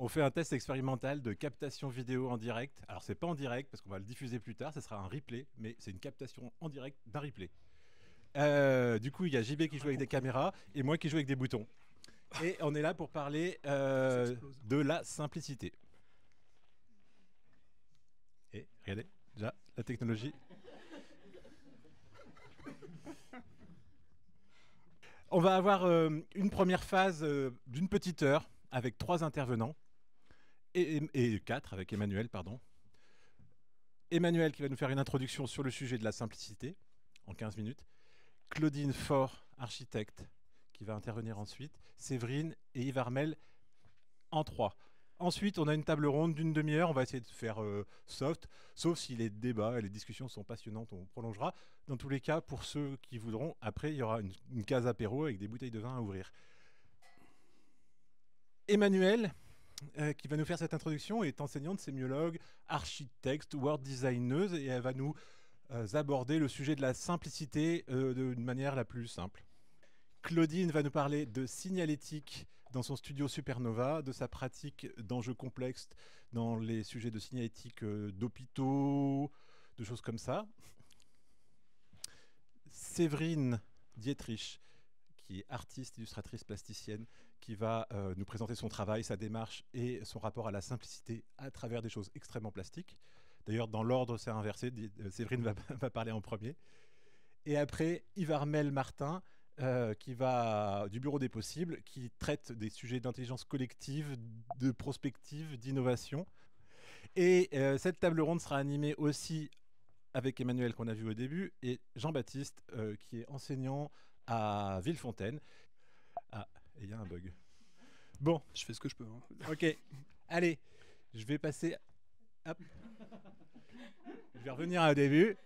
On fait un test expérimental de captation vidéo en direct. Alors, c'est pas en direct parce qu'on va le diffuser plus tard, ça sera un replay, mais c'est une captation en direct d'un replay. Du coup, il y a JB qui joue avec des caméras et moi qui joue avec des boutons. Et on est là pour parler de la simplicité. Et regardez, déjà, la technologie. On va avoir une première phase d'une petite heure avec 3 intervenants et 4 avec Emmanuel, pardon. Emmanuel qui va nous faire une introduction sur le sujet de la simplicité en 15 minutes. Claudine Faure, architecte, qui va intervenir ensuite. Séverine et Yves Armel en 3. Ensuite, on a une table ronde d'une demi-heure. On va essayer de faire soft, sauf si les débats et les discussions sont passionnantes, on prolongera. Dans tous les cas, pour ceux qui voudront, après, il y aura une case apéro avec des bouteilles de vin à ouvrir. Emmanuel, qui va nous faire cette introduction, est enseignante, sémiologue, architecte, word designeuse, et elle va nous aborder le sujet de la simplicité d'une manière la plus simple. Claudine va nous parler de signalétique dans son studio Supernova, de sa pratique d'enjeux complexes dans les sujets de signalétique d'hôpitaux, de choses comme ça. Séverine Dietrich, qui est artiste, illustratrice, plasticienne, qui va nous présenter son travail, sa démarche et son rapport à la simplicité à travers des choses extrêmement plastiques. D'ailleurs, dans l'ordre, c'est inversé. Séverine va parler en premier. Et après, Yves Armel Martin, qui va du Bureau des Possibles, qui traite des sujets d'intelligence collective, de prospective, d'innovation. Et cette table ronde sera animée aussi avec Emmanuel qu'on a vu au début et Jean-Baptiste, qui est enseignant à Villefontaine. Ah, il y a un bug. Bon. Je fais ce que je peux. Hein. Ok. Allez, je vais passer... Hop. Je vais revenir au début.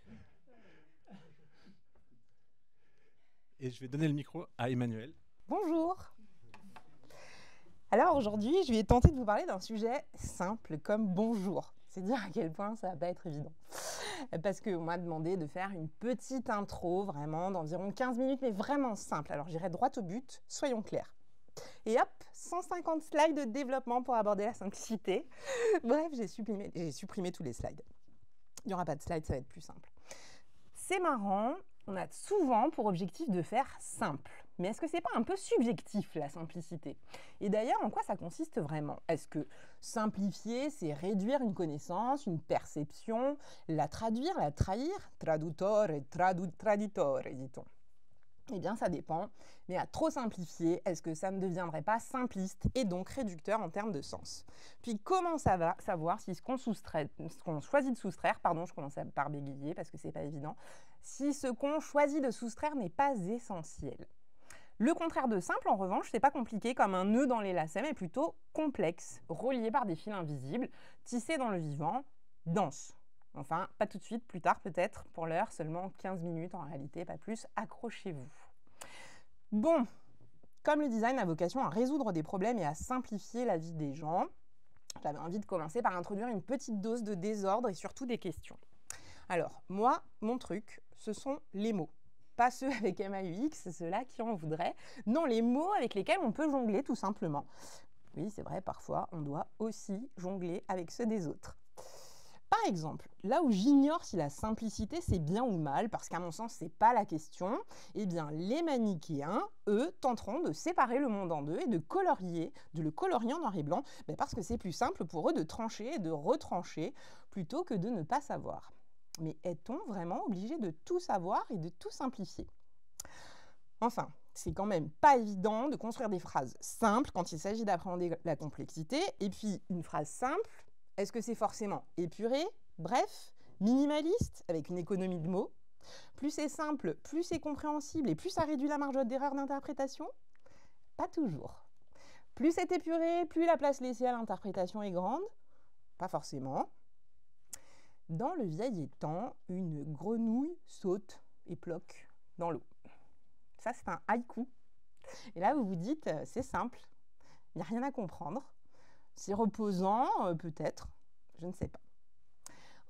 Et je vais donner le micro à Emmanuel. Bonjour. Alors aujourd'hui, je vais tenter de vous parler d'un sujet simple comme bonjour. C'est dire à quel point ça va pas être évident. Parce qu'on m'a demandé de faire une petite intro, vraiment, d'environ 15 minutes, mais vraiment simple. Alors j'irai droit au but, soyons clairs. Et hop, 150 slides de développement pour aborder la simplicité. Bref, j'ai supprimé tous les slides. Il n'y aura pas de slides, ça va être plus simple. C'est marrant, on a souvent pour objectif de faire simple. Mais est-ce que c'est pas un peu subjectif, la simplicité? Et d'ailleurs, en quoi ça consiste vraiment? Est-ce que simplifier, c'est réduire une connaissance, une perception, la traduire, la trahir? Traduttore, traditore, dit-on. Eh bien, ça dépend. Mais à trop simplifier, est-ce que ça ne deviendrait pas simpliste et donc réducteur en termes de sens? Puis, comment ça va savoir si ce qu'on choisit de soustraire, pardon, je commence par bégayer parce que c'est pas évident, si ce qu'on choisit de soustraire n'est pas essentiel? Le contraire de simple, en revanche, c'est pas compliqué comme un nœud dans les lacets, mais plutôt complexe, relié par des fils invisibles, tissé dans le vivant, dense. Enfin, pas tout de suite, plus tard peut-être, pour l'heure, seulement 15 minutes en réalité, pas plus, accrochez-vous. Bon, comme le design a vocation à résoudre des problèmes et à simplifier la vie des gens, j'avais envie de commencer par introduire une petite dose de désordre et surtout des questions. Alors, moi, mon truc, ce sont les mots. Pas ceux avec MAUX, ceux-là qui en voudraient. Non, les mots avec lesquels on peut jongler tout simplement. Oui, c'est vrai, parfois, on doit aussi jongler avec ceux des autres. Par exemple, là où j'ignore si la simplicité c'est bien ou mal, parce qu'à mon sens c'est pas la question, eh bien les manichéens, eux, tenteront de séparer le monde en deux et de le colorier en noir et blanc, parce que c'est plus simple pour eux de trancher et de retrancher plutôt que de ne pas savoir. Mais est-on vraiment obligé de tout savoir et de tout simplifier? Enfin, c'est quand même pas évident de construire des phrases simples quand il s'agit d'appréhender la complexité, et puis une phrase simple, est-ce que c'est forcément épuré, bref, minimaliste, avec une économie de mots? Plus c'est simple, plus c'est compréhensible et plus ça réduit la marge d'erreur d'interprétation? Pas toujours. Plus c'est épuré, plus la place laissée à l'interprétation est grande? Pas forcément. Dans le vieil étang, une grenouille saute et ploque dans l'eau. Ça, c'est un haïku. Et là, vous vous dites, c'est simple, il n'y a rien à comprendre. C'est reposant, peut-être, je ne sais pas.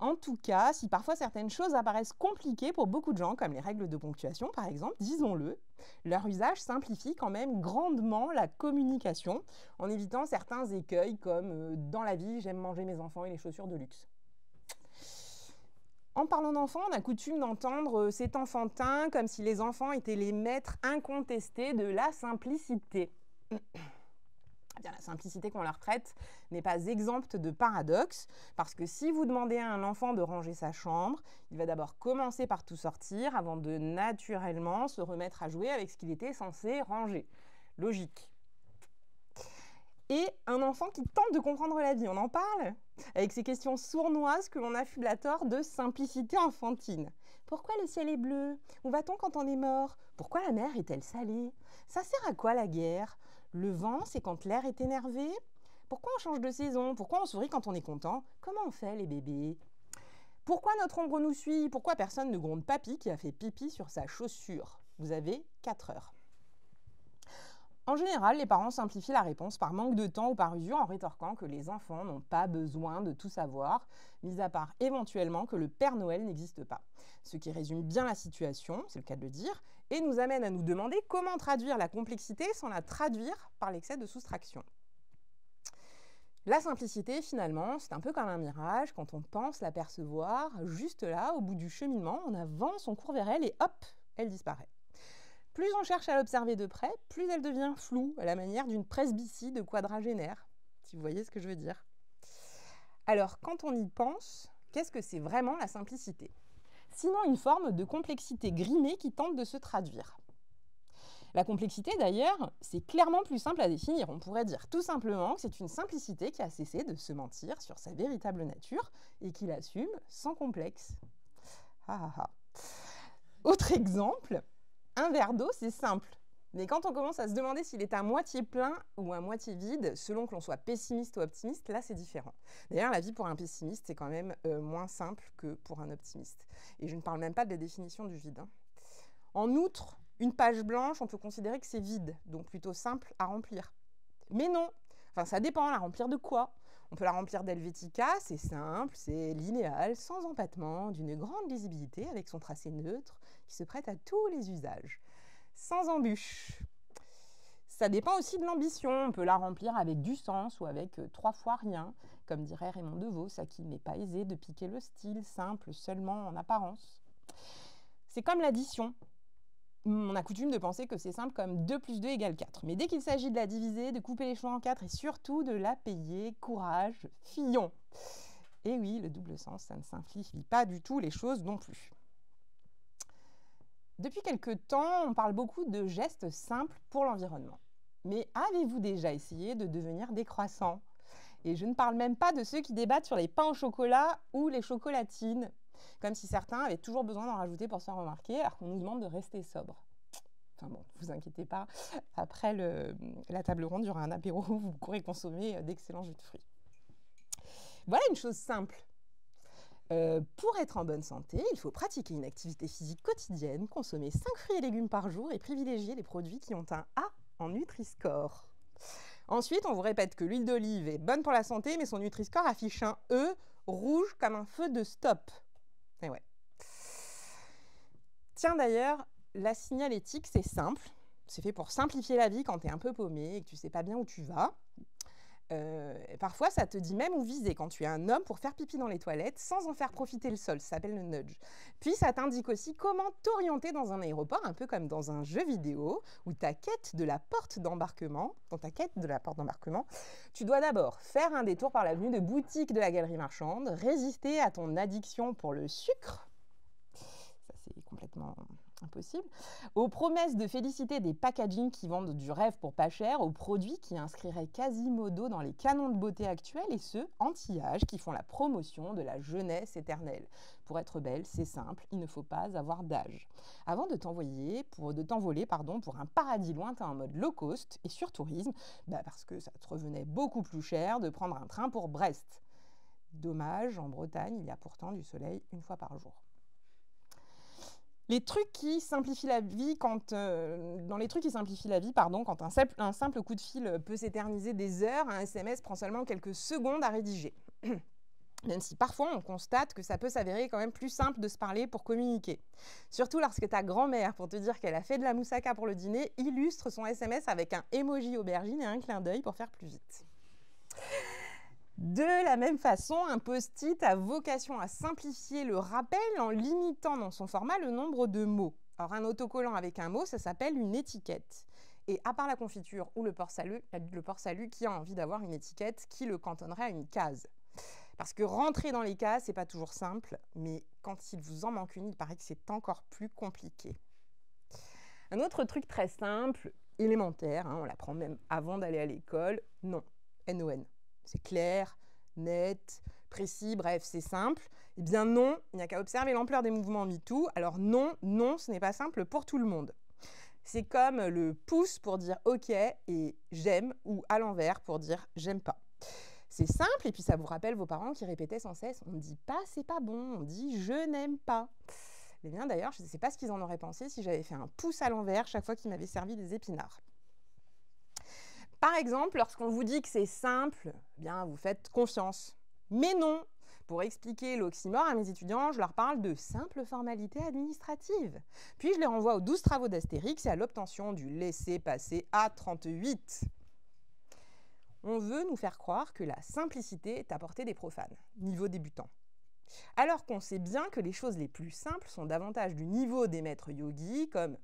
En tout cas, si parfois certaines choses apparaissent compliquées pour beaucoup de gens, comme les règles de ponctuation par exemple, disons-le, leur usage simplifie quand même grandement la communication en évitant certains écueils comme dans la vie, j'aime manger mes enfants et les chaussures de luxe. En parlant d'enfants, on a coutume d'entendre c'est enfantin, comme si les enfants étaient les maîtres incontestés de la simplicité. Bien, la simplicité qu'on leur traite n'est pas exempte de paradoxes, parce que si vous demandez à un enfant de ranger sa chambre, il va d'abord commencer par tout sortir avant de naturellement se remettre à jouer avec ce qu'il était censé ranger. Logique. Et un enfant qui tente de comprendre la vie, on en parle ? Avec ces questions sournoises que l'on affuble à tort de simplicité enfantine. Pourquoi le ciel est bleu ? Où va-t-on quand on est mort ? Pourquoi la mer est-elle salée ? Ça sert à quoi la guerre ? Le vent, c'est quand l'air est énervé ? Pourquoi on change de saison ? Pourquoi on sourit quand on est content ? Comment on fait les bébés ? Pourquoi notre ombre nous suit ? Pourquoi personne ne gronde papy qui a fait pipi sur sa chaussure ? Vous avez 4 heures. En général, les parents simplifient la réponse par manque de temps ou par usure en rétorquant que les enfants n'ont pas besoin de tout savoir, mis à part éventuellement que le Père Noël n'existe pas. Ce qui résume bien la situation, c'est le cas de le dire, et nous amène à nous demander comment traduire la complexité sans la traduire par l'excès de soustraction. La simplicité, finalement, c'est un peu comme un mirage quand on pense l'apercevoir juste là, au bout du cheminement, on avance, on court vers elle et hop, elle disparaît. Plus on cherche à l'observer de près, plus elle devient floue, à la manière d'une presbytie de quadragénaire, si vous voyez ce que je veux dire. Alors, quand on y pense, qu'est-ce que c'est vraiment la simplicité ? Sinon une forme de complexité grimée qui tente de se traduire. La complexité, d'ailleurs, c'est clairement plus simple à définir. On pourrait dire tout simplement que c'est une simplicité qui a cessé de se mentir sur sa véritable nature et qui l'assume sans complexe. Autre exemple, un verre d'eau, c'est simple. Mais quand on commence à se demander s'il est à moitié plein ou à moitié vide, selon que l'on soit pessimiste ou optimiste, là c'est différent. D'ailleurs, la vie pour un pessimiste, c'est quand même moins simple que pour un optimiste. Et je ne parle même pas de la définition du vide. En outre, une page blanche, on peut considérer que c'est vide, donc plutôt simple à remplir. Mais non, enfin ça dépend, la remplir de quoi ? On peut la remplir d'Helvetica, c'est simple, c'est linéal, sans empattement, d'une grande lisibilité, avec son tracé neutre, qui se prête à tous les usages. Sans embûches. Ça dépend aussi de l'ambition. On peut la remplir avec du sens ou avec 3 fois rien, comme dirait Raymond Devos, à qui il n'est pas aisé de piquer le style simple seulement en apparence. C'est comme l'addition. On a coutume de penser que c'est simple comme 2 plus 2 égale 4. Mais dès qu'il s'agit de la diviser, de couper les choix en 4 et surtout de la payer, courage, fillon. Et oui, le double sens, ça ne simplifie pas du tout les choses non plus. Depuis quelque temps, on parle beaucoup de gestes simples pour l'environnement. Mais avez-vous déjà essayé de devenir décroissant ? Et je ne parle même pas de ceux qui débattent sur les pains au chocolat ou les chocolatines, comme si certains avaient toujours besoin d'en rajouter pour se faire remarquer, alors qu'on nous demande de rester sobre. Enfin bon, ne vous inquiétez pas, après la table ronde, il y aura un apéro où vous pourrez consommer d'excellents jus de fruits. Voilà une chose simple. Pour être en bonne santé, il faut pratiquer une activité physique quotidienne, consommer 5 fruits et légumes par jour et privilégier les produits qui ont un A en Nutri-Score. Ensuite, on vous répète que l'huile d'olive est bonne pour la santé, mais son Nutri-Score affiche un E rouge comme un feu de stop. Et ouais. Tiens d'ailleurs, la signalétique, c'est simple. C'est fait pour simplifier la vie quand tu es un peu paumé et que tu ne sais pas bien où tu vas. Parfois, ça te dit même où viser quand tu es un homme pour faire pipi dans les toilettes sans en faire profiter le sol. Ça s'appelle le nudge. Puis, ça t'indique aussi comment t'orienter dans un aéroport, un peu comme dans un jeu vidéo où ta quête de la porte d'embarquement, tu dois d'abord faire un détour par l'avenue de boutique de la galerie marchande, résister à ton addiction pour le sucre. Ça, c'est complètement impossible, aux promesses de félicité des packaging qui vendent du rêve pour pas cher, aux produits qui inscriraient Quasimodo dans les canons de beauté actuels et ceux anti-âge qui font la promotion de la jeunesse éternelle. Pour être belle, c'est simple, il ne faut pas avoir d'âge. Avant de t'envoler pour un paradis lointain en mode low cost et sur tourisme, parce que ça te revenait beaucoup plus cher de prendre un train pour Brest. Dommage, en Bretagne, il y a pourtant du soleil 1 fois par jour. Dans les trucs qui simplifient la vie, quand un simple coup de fil peut s'éterniser des heures, un SMS prend seulement quelques secondes à rédiger. Même si parfois on constate que ça peut s'avérer quand même plus simple de se parler pour communiquer. Surtout lorsque ta grand-mère, pour te dire qu'elle a fait de la moussaka pour le dîner, illustre son SMS avec un emoji aubergine et un clin d'œil pour faire plus vite. De la même façon, un post-it a vocation à simplifier le rappel en limitant dans son format le nombre de mots. Alors un autocollant avec un mot, ça s'appelle une étiquette. Et à part la confiture ou le port-salut, qui a envie d'avoir une étiquette qui le cantonnerait à une case. Parce que rentrer dans les cases, c'est pas toujours simple, mais quand il vous en manque une, il paraît que c'est encore plus compliqué. Un autre truc très simple, élémentaire, on l'apprend même avant d'aller à l'école, non, N-O-N. C'est clair, net, précis, bref, c'est simple. Eh bien non, il n'y a qu'à observer l'ampleur des mouvements MeToo. Alors non, ce n'est pas simple pour tout le monde. C'est comme le pouce pour dire OK et j'aime, ou à l'envers pour dire j'aime pas. C'est simple, et puis ça vous rappelle vos parents qui répétaient sans cesse « on ne dit pas c'est pas bon, on dit je n'aime pas ». Les miens d'ailleurs, je ne sais pas ce qu'ils en auraient pensé si j'avais fait un pouce à l'envers chaque fois qu'ils m'avaient servi des épinards. Par exemple, lorsqu'on vous dit que c'est simple, eh bien vous faites confiance. Mais non, pour expliquer l'oxymore à mes étudiants, je leur parle de simples formalités administratives. Puis je les renvoie aux 12 travaux d'Astérix et à l'obtention du laissez-passer A38. On veut nous faire croire que la simplicité est à portée des profanes, niveau débutant. Alors qu'on sait bien que les choses les plus simples sont davantage du niveau des maîtres yogis, comme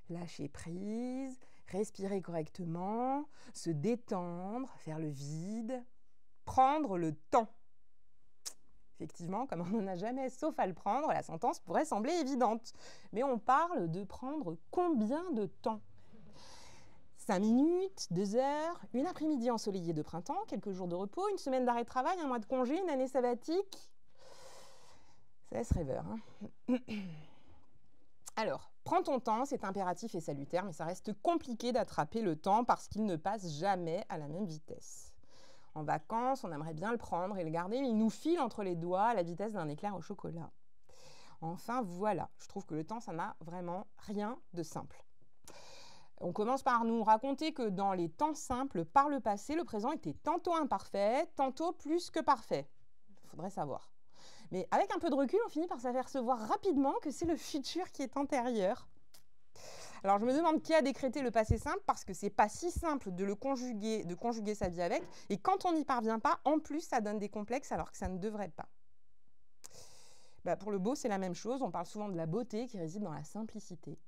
lâcher prise, respirer correctement, se détendre, faire le vide, prendre le temps. Effectivement, comme on n'en a jamais sauf à le prendre, la sentence pourrait sembler évidente. Mais on parle de prendre combien de temps ? 5 minutes, 2 heures, une après-midi ensoleillée de printemps, quelques jours de repos, une semaine d'arrêt de travail, un mois de congé, une année sabbatique. Ça laisse rêveur. Alors, prends ton temps, c'est impératif et salutaire, mais ça reste compliqué d'attraper le temps parce qu'il ne passe jamais à la même vitesse. En vacances, on aimerait bien le prendre et le garder, mais il nous file entre les doigts à la vitesse d'un éclair au chocolat. Enfin, voilà, je trouve que le temps, ça n'a vraiment rien de simple. On commence par nous raconter que dans les temps simples, par le passé, le présent était tantôt imparfait, tantôt plus que parfait. Il faudrait savoir. Mais avec un peu de recul, on finit par s'apercevoir rapidement que c'est le futur qui est antérieur. Alors je me demande qui a décrété le passé simple, parce que c'est pas si simple de conjuguer sa vie avec, et quand on n'y parvient pas, en plus ça donne des complexes alors que ça ne devrait pas. Pour le beau, c'est la même chose, on parle souvent de la beauté qui réside dans la simplicité.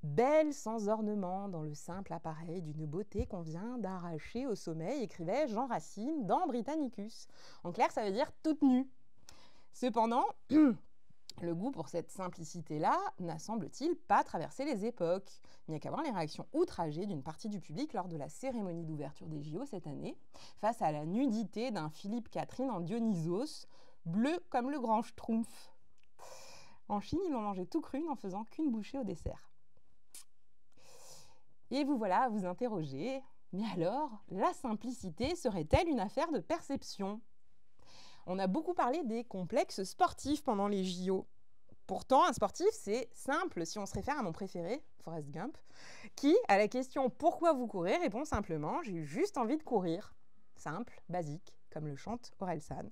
Belle sans ornement dans le simple appareil d'une beauté qu'on vient d'arracher au sommeil, écrivait Jean Racine dans Britannicus. En clair, ça veut dire toute nue. Cependant, le goût pour cette simplicité-là n'a, semble-t-il, pas traversé les époques. Il n'y a qu'à voir les réactions outragées d'une partie du public lors de la cérémonie d'ouverture des JO cette année, face à la nudité d'un Philippe Catherine en Dionysos, bleu comme le grand schtroumpf. En Chine, ils l'ont mangé tout cru n'en faisant qu'une bouchée au dessert. Et vous voilà à vous interroger, mais alors, la simplicité serait-elle une affaire de perception ? On a beaucoup parlé des complexes sportifs pendant les JO. Pourtant, un sportif, c'est simple si on se réfère à mon préféré, Forrest Gump, qui, à la question « Pourquoi vous courez ?», répond simplement « J'ai eu juste envie de courir ». Simple, basique, comme le chante Orelsan.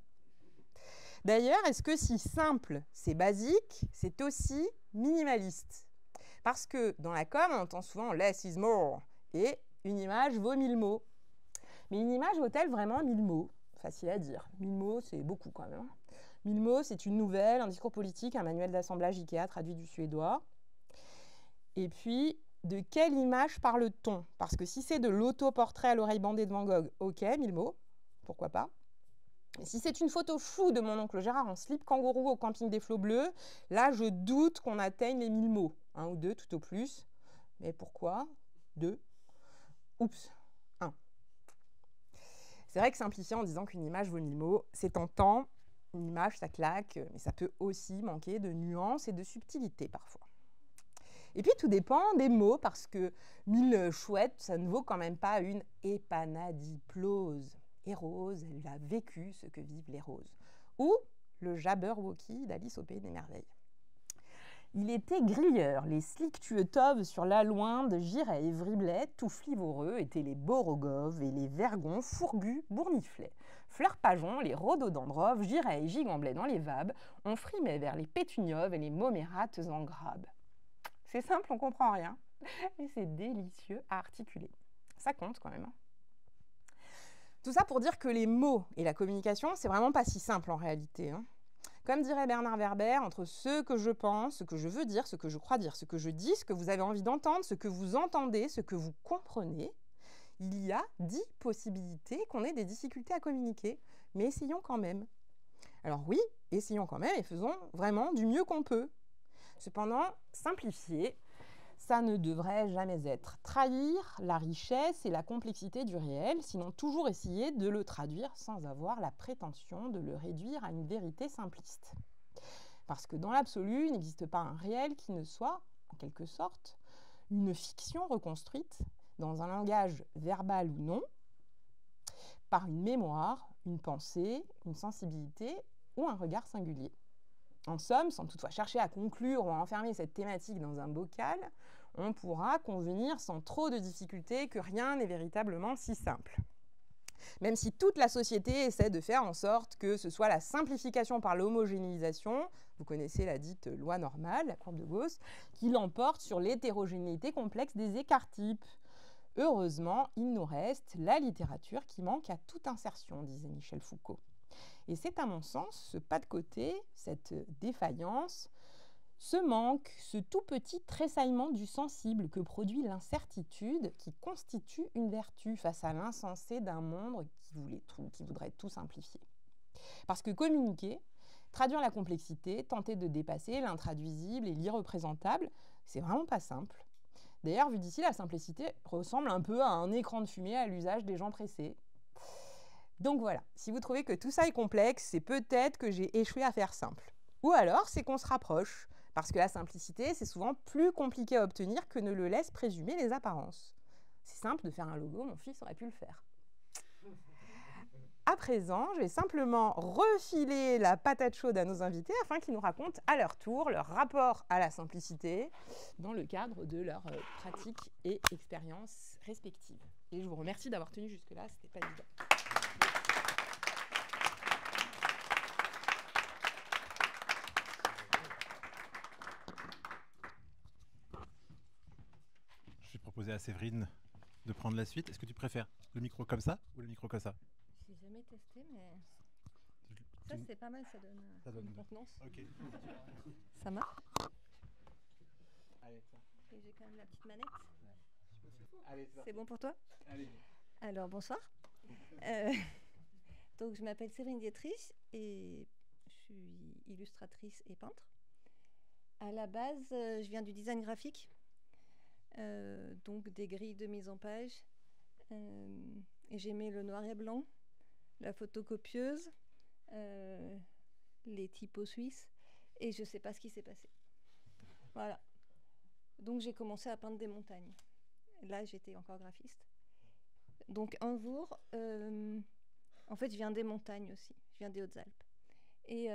D'ailleurs, est-ce que si simple, c'est basique, c'est aussi minimaliste ? Parce que dans la com, on entend souvent « less is more » et « une image vaut 1000 mots ». Mais une image vaut-elle vraiment 1000 mots ? Facile à dire. 1000 mots, c'est beaucoup quand même. 1000 mots, c'est une nouvelle, un discours politique, un manuel d'assemblage Ikea traduit du suédois. Et puis, de quelle image parle-t-on ? Parce que si c'est de l'autoportrait à l'oreille bandée de Van Gogh, ok, 1000 mots, pourquoi pas. Et si c'est une photo floue de mon oncle Gérard en slip kangourou au camping des Flots Bleus, là, je doute qu'on atteigne les 1000 mots. 1 ou 2 tout au plus. Mais pourquoi 2 Oups, 1. C'est vrai que simplifier en disant qu'une image vaut 1000 mots, c'est tentant. Une image, ça claque, mais ça peut aussi manquer de nuances et de subtilité parfois. Et puis tout dépend des mots, parce que 1000 chouettes, ça ne vaut quand même pas une épanadiplose. Et Rose, elle a vécu ce que vivent les roses. Ou le Jabberwocky d'Alice au Pays des Merveilles. Il était grilleur, les slictueux toves sur la loinde, Giray et Vriblet, tout flivoreux, étaient les Borogoves et les Vergons fourgus bourniflets. Fleur-Pajon, les rhododendroves, Giray et Gigamblet dans les vabes, on frimait vers les pétunioves et les momérates en grabes. C'est simple, on comprend rien, mais c'est délicieux à articuler. Ça compte quand même. Tout ça pour dire que les mots et la communication, c'est vraiment pas si simple en réalité. Comme dirait Bernard Werber, entre ce que je pense, ce que je veux dire, ce que je crois dire, ce que je dis, ce que vous avez envie d'entendre, ce que vous entendez, ce que vous comprenez, il y a 10 possibilités qu'on ait des difficultés à communiquer, mais essayons quand même. Alors oui, essayons quand même et faisons vraiment du mieux qu'on peut. Cependant, simplifier, ça ne devrait jamais être. Trahir la richesse et la complexité du réel, sinon toujours essayer de le traduire sans avoir la prétention de le réduire à une vérité simpliste. Parce que dans l'absolu, il n'existe pas un réel qui ne soit, en quelque sorte, une fiction reconstruite dans un langage verbal ou non, par une mémoire, une pensée, une sensibilité ou un regard singulier. En somme, sans toutefois chercher à conclure ou à enfermer cette thématique dans un bocal, on pourra convenir sans trop de difficultés que rien n'est véritablement si simple. Même si toute la société essaie de faire en sorte que ce soit la simplification par l'homogénéisation, vous connaissez la dite loi normale, la courbe de Gauss, qui l'emporte sur l'hétérogénéité complexe des écarts-types. Heureusement, il nous reste la littérature qui manque à toute insertion, disait Michel Foucault. Et c'est à mon sens ce pas de côté, cette défaillance, ce manque, ce tout petit tressaillement du sensible que produit l'incertitude qui constitue une vertu face à l'insensé d'un monde qui voudrait tout simplifier. Parce que communiquer, traduire la complexité, tenter de dépasser l'intraduisible et l'irreprésentable, c'est vraiment pas simple. D'ailleurs, vu d'ici, la simplicité ressemble un peu à un écran de fumée à l'usage des gens pressés. Donc voilà, si vous trouvez que tout ça est complexe, c'est peut-être que j'ai échoué à faire simple. Ou alors, c'est qu'on se rapproche, parce que la simplicité, c'est souvent plus compliqué à obtenir que ne le laissent présumer les apparences. C'est simple de faire un logo, mon fils aurait pu le faire. À présent, je vais simplement refiler la patate chaude à nos invités afin qu'ils nous racontent à leur tour leur rapport à la simplicité dans le cadre de leurs pratiques et expériences respectives. Et je vous remercie d'avoir tenu jusque-là, c'était pas évident. Je vais proposer à Séverine de prendre la suite. Est-ce que tu préfères le micro comme ça ou le micro comme ça? J'ai jamais testé, mais ça c'est pas mal, ça donne une contenance. Ok. Ça marche. Allez, Et j'ai quand même la petite manette. Allez, C'est bon pour toi? Allez. Alors bonsoir. Donc je m'appelle Séverine Dietrich et je suis illustratrice et peintre. À la base, je viens du design graphique, donc des grilles de mise en page. Et j'aimais le noir et blanc, la photocopieuse, les typos suisses, et je ne sais pas ce qui s'est passé. Voilà. Donc j'ai commencé à peindre des montagnes. Là, j'étais encore graphiste. Donc un jour, en fait, je viens des montagnes aussi. Je viens des Hautes-Alpes. Et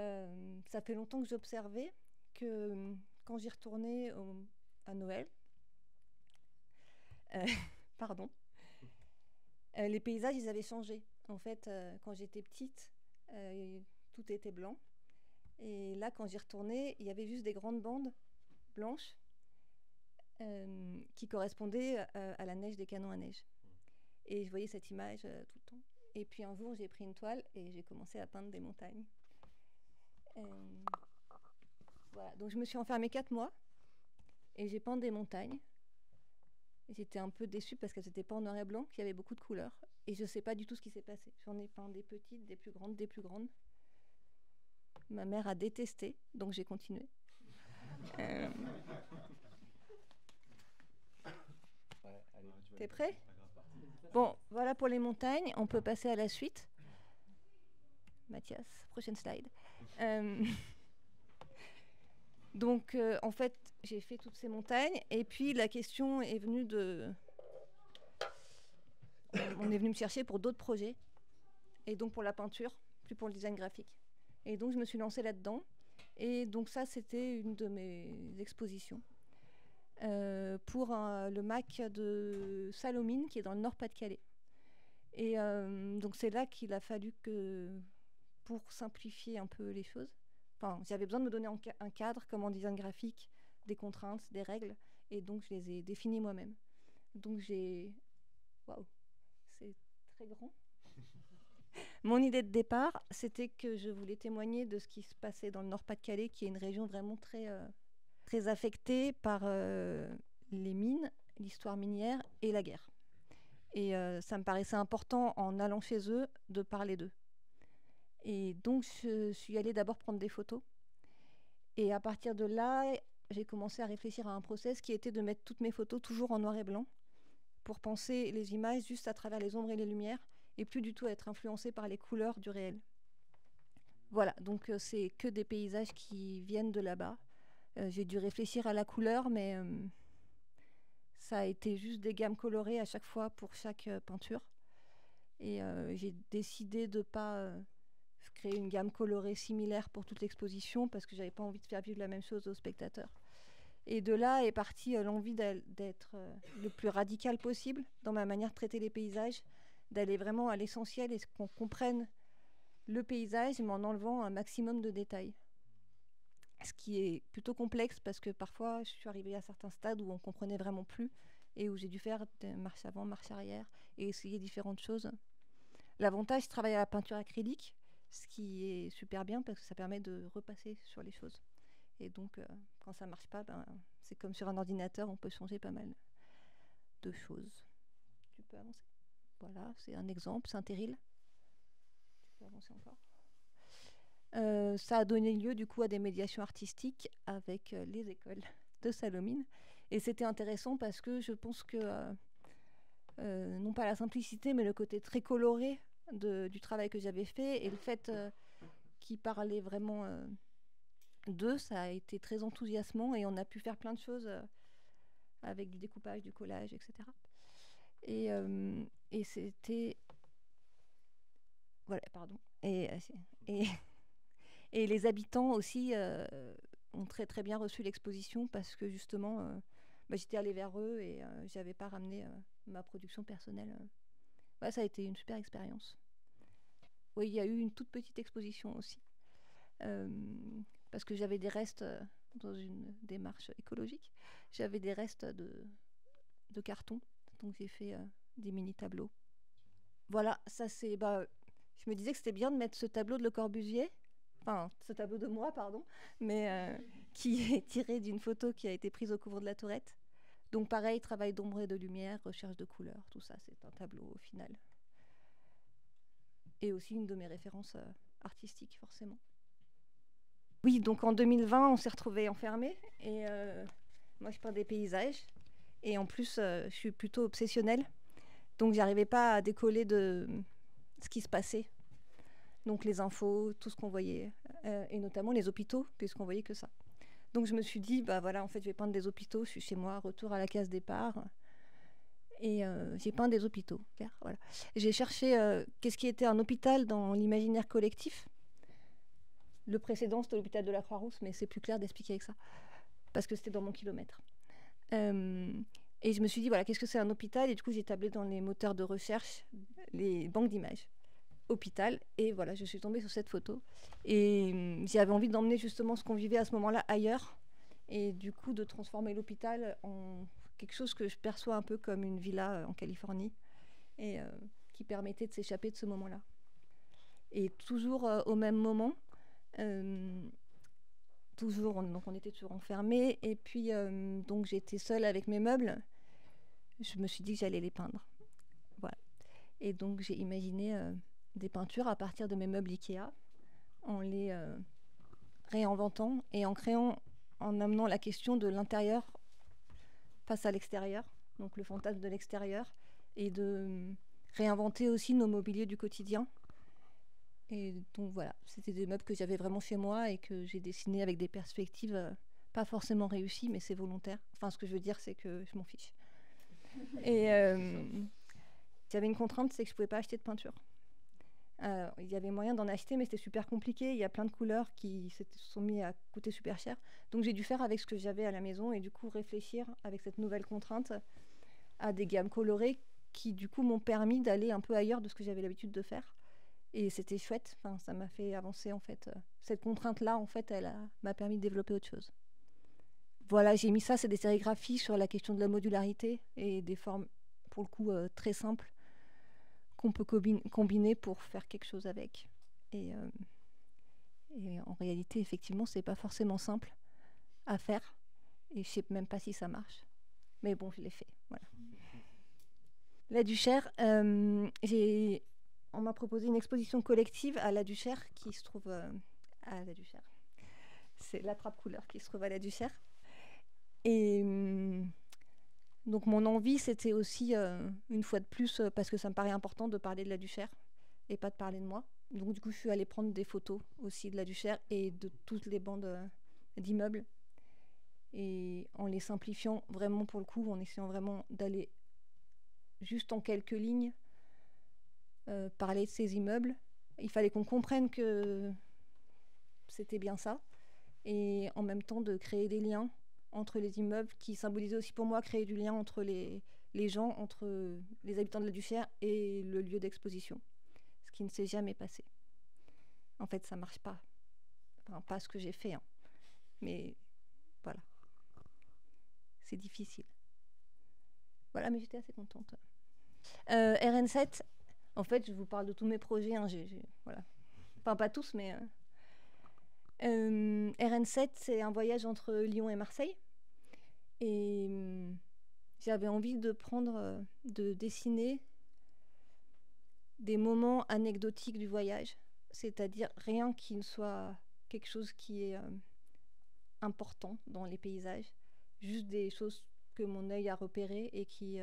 ça fait longtemps que j'observais que quand j'y retournais à Noël, pardon, les paysages, ils avaient changé. En fait, quand j'étais petite, tout était blanc. Et là, quand j'y retournais, il y avait juste des grandes bandes blanches qui correspondaient à la neige des canons à neige. Et je voyais cette image tout le temps. Et puis un jour, j'ai pris une toile et j'ai commencé à peindre des montagnes. Voilà. Donc je me suis enfermée 4 mois et j'ai peint des montagnes. J'étais un peu déçue parce qu'elles n'étaient pas en noir et blanc, qu'il y avait beaucoup de couleurs. Et je ne sais pas du tout ce qui s'est passé. J'en ai peint des petites, des plus grandes, des plus grandes. Ma mère a détesté, donc j'ai continué. T'es prêt? Bon, voilà pour les montagnes. On peut passer à la suite. Mathias, prochaine slide. Donc, en fait, j'ai fait toutes ces montagnes. Et puis, la question est venue de... On est venu me chercher pour d'autres projets. Et donc, pour la peinture, plus pour le design graphique. Et donc, je me suis lancée là-dedans. Et donc ça, c'était une de mes expositions pour le MAC de Salomine, qui est dans le Nord-Pas-de-Calais. Et donc c'est là qu'il a fallu que, pour simplifier un peu les choses, j'avais besoin de me donner un cadre comme en design graphique, des contraintes, des règles, et donc je les ai définies moi-même. Donc waouh, c'est très grand. Mon idée de départ, c'était que je voulais témoigner de ce qui se passait dans le Nord-Pas-de-Calais, qui est une région vraiment très, très affectée par les mines, l'histoire minière et la guerre. Et ça me paraissait important, en allant chez eux, de parler d'eux. Et donc, je suis allée d'abord prendre des photos. Et à partir de là, j'ai commencé à réfléchir à un process qui était de mettre toutes mes photos toujours en noir et blanc, pour penser les images juste à travers les ombres et les lumières, et plus du tout être influencée par les couleurs du réel. Voilà, donc c'est que des paysages qui viennent de là-bas. J'ai dû réfléchir à la couleur, mais ça a été juste des gammes colorées à chaque fois pour chaque peinture. Et j'ai décidé de ne pas créer une gamme colorée similaire pour toute l'exposition, parce que je n'avais pas envie de faire vivre la même chose aux spectateurs. Et de là est partie l'envie d'être le plus radical possible dans ma manière de traiter les paysages, d'aller vraiment à l'essentiel et qu'on comprenne le paysage, mais en enlevant un maximum de détails. Ce qui est plutôt complexe, parce que parfois je suis arrivée à certains stades où on ne comprenait vraiment plus et où j'ai dû faire des marches avant, marche arrière et essayer différentes choses. L'avantage, je travaille à la peinture acrylique, ce qui est super bien parce que ça permet de repasser sur les choses. Et donc, quand ça ne marche pas, c'est comme sur un ordinateur, on peut changer pas mal de choses. Tu peux avancer ? Voilà, c'est un exemple, c'est un terril. Tu peux avancer encore ? Ça a donné lieu du coup à des médiations artistiques avec les écoles de Salomine. Et c'était intéressant parce que je pense que, non pas la simplicité, mais le côté très coloré du travail que j'avais fait et le fait qu'ils parlaient vraiment d'eux, ça a été très enthousiasmant et on a pu faire plein de choses avec du découpage, du collage, etc. Et c'était... Voilà, pardon. Et les habitants aussi ont très très bien reçu l'exposition parce que justement, j'étais allée vers eux et je n'avais pas ramené ma production personnelle. Ouais, ça a été une super expérience. Oui, il y a eu une toute petite exposition aussi. Parce que j'avais des restes, dans une démarche écologique, j'avais des restes de carton. Donc j'ai fait des mini-tableaux. Voilà, ça c'est... je me disais que c'était bien de mettre ce tableau de Le Corbusier, enfin ce tableau de moi, pardon, mais qui est tiré d'une photo qui a été prise au couvent de la Tourette. Donc pareil, travail d'ombre et de lumière, recherche de couleurs, tout ça, c'est un tableau au final. Et aussi une de mes références artistiques, forcément. Oui, donc en 2020, on s'est retrouvés enfermés. Et moi, je peins des paysages. Et en plus, je suis plutôt obsessionnelle. Donc, j'arrivais pas à décoller de ce qui se passait. Donc, les infos, tout ce qu'on voyait. Et notamment les hôpitaux, puisqu'on voyait que ça. Donc, je me suis dit, voilà, en fait, je vais peindre des hôpitaux. Je suis chez moi, retour à la case départ. Et j'ai peint des hôpitaux. Voilà. J'ai cherché qu'est-ce qui était un hôpital dans l'imaginaire collectif. Le précédent, c'était l'hôpital de la Croix-Rousse, mais c'est plus clair d'expliquer avec ça, parce que c'était dans mon kilomètre. Et je me suis dit, voilà, qu'est-ce que c'est un hôpital ? Et du coup, j'ai tablé dans les moteurs de recherche, les banques d'images, hôpital. Et voilà, je suis tombée sur cette photo. Et j'avais envie d'emmener justement ce qu'on vivait à ce moment-là ailleurs. Et du coup, de transformer l'hôpital en quelque chose que je perçois un peu comme une villa en Californie. Et qui permettait de s'échapper de ce moment-là. Et toujours au même moment, donc on était toujours enfermés. Et puis, donc j'étais seule avec mes meubles. Je me suis dit que j'allais les peindre. Voilà. Et donc, j'ai imaginé des peintures à partir de mes meubles Ikea, en les réinventant et en amenant la question de l'intérieur face à l'extérieur, donc le fantasme de l'extérieur, et de réinventer aussi nos mobiliers du quotidien. Et donc voilà, c'était des meubles que j'avais vraiment chez moi et que j'ai dessinés avec des perspectives pas forcément réussies, mais c'est volontaire. Enfin, ce que je veux dire, c'est que je m'en fiche. Et j'avais une contrainte, c'est que je ne pouvais pas acheter de peinture. Il y avait moyen d'en acheter, mais c'était super compliqué. Il y a plein de couleurs qui se sont mis à coûter super cher. Donc j'ai dû faire avec ce que j'avais à la maison et du coup réfléchir avec cette nouvelle contrainte à des gammes colorées qui du coup m'ont permis d'aller un peu ailleurs de ce que j'avais l'habitude de faire. Et c'était chouette. Enfin, ça m'a fait avancer en fait. Cette contrainte-là, en fait, m'a permis de développer autre chose. Voilà, j'ai mis ça, c'est des sérigraphies sur la question de la modularité et des formes, pour le coup, très simples qu'on peut combiner pour faire quelque chose avec. Et en réalité, effectivement, c'est pas forcément simple à faire. Et je sais même pas si ça marche. Mais bon, je l'ai fait. Voilà. La Duchère, on m'a proposé une exposition collective à la Duchère qui se trouve à la Duchère. C'est l'attrape-couleur qui se trouve à la Duchère. Et donc mon envie, c'était aussi, une fois de plus, parce que ça me paraît important de parler de la Duchère et pas de parler de moi. Donc du coup, je suis allée prendre des photos aussi de la Duchère et de toutes les bandes d'immeubles. Et en les simplifiant vraiment pour le coup, en essayant vraiment d'aller juste en quelques lignes parler de ces immeubles. Il fallait qu'on comprenne que c'était bien ça. Et en même temps de créer des liens entre les immeubles qui symbolisaient aussi pour moi créer du lien entre les gens, entre les habitants de la Duchère et le lieu d'exposition. Ce qui ne s'est jamais passé. En fait, ça marche pas. Enfin, pas ce que j'ai fait. Hein. Mais voilà. C'est difficile. Voilà, mais j'étais assez contente. RN7, en fait, je vous parle de tous mes projets. Hein, voilà. Enfin, pas tous, mais... RN7, c'est un voyage entre Lyon et Marseille. Et j'avais envie de dessiner des moments anecdotiques du voyage, c'est-à-dire rien qui ne soit quelque chose qui est important dans les paysages, juste des choses que mon œil a repérées et qui...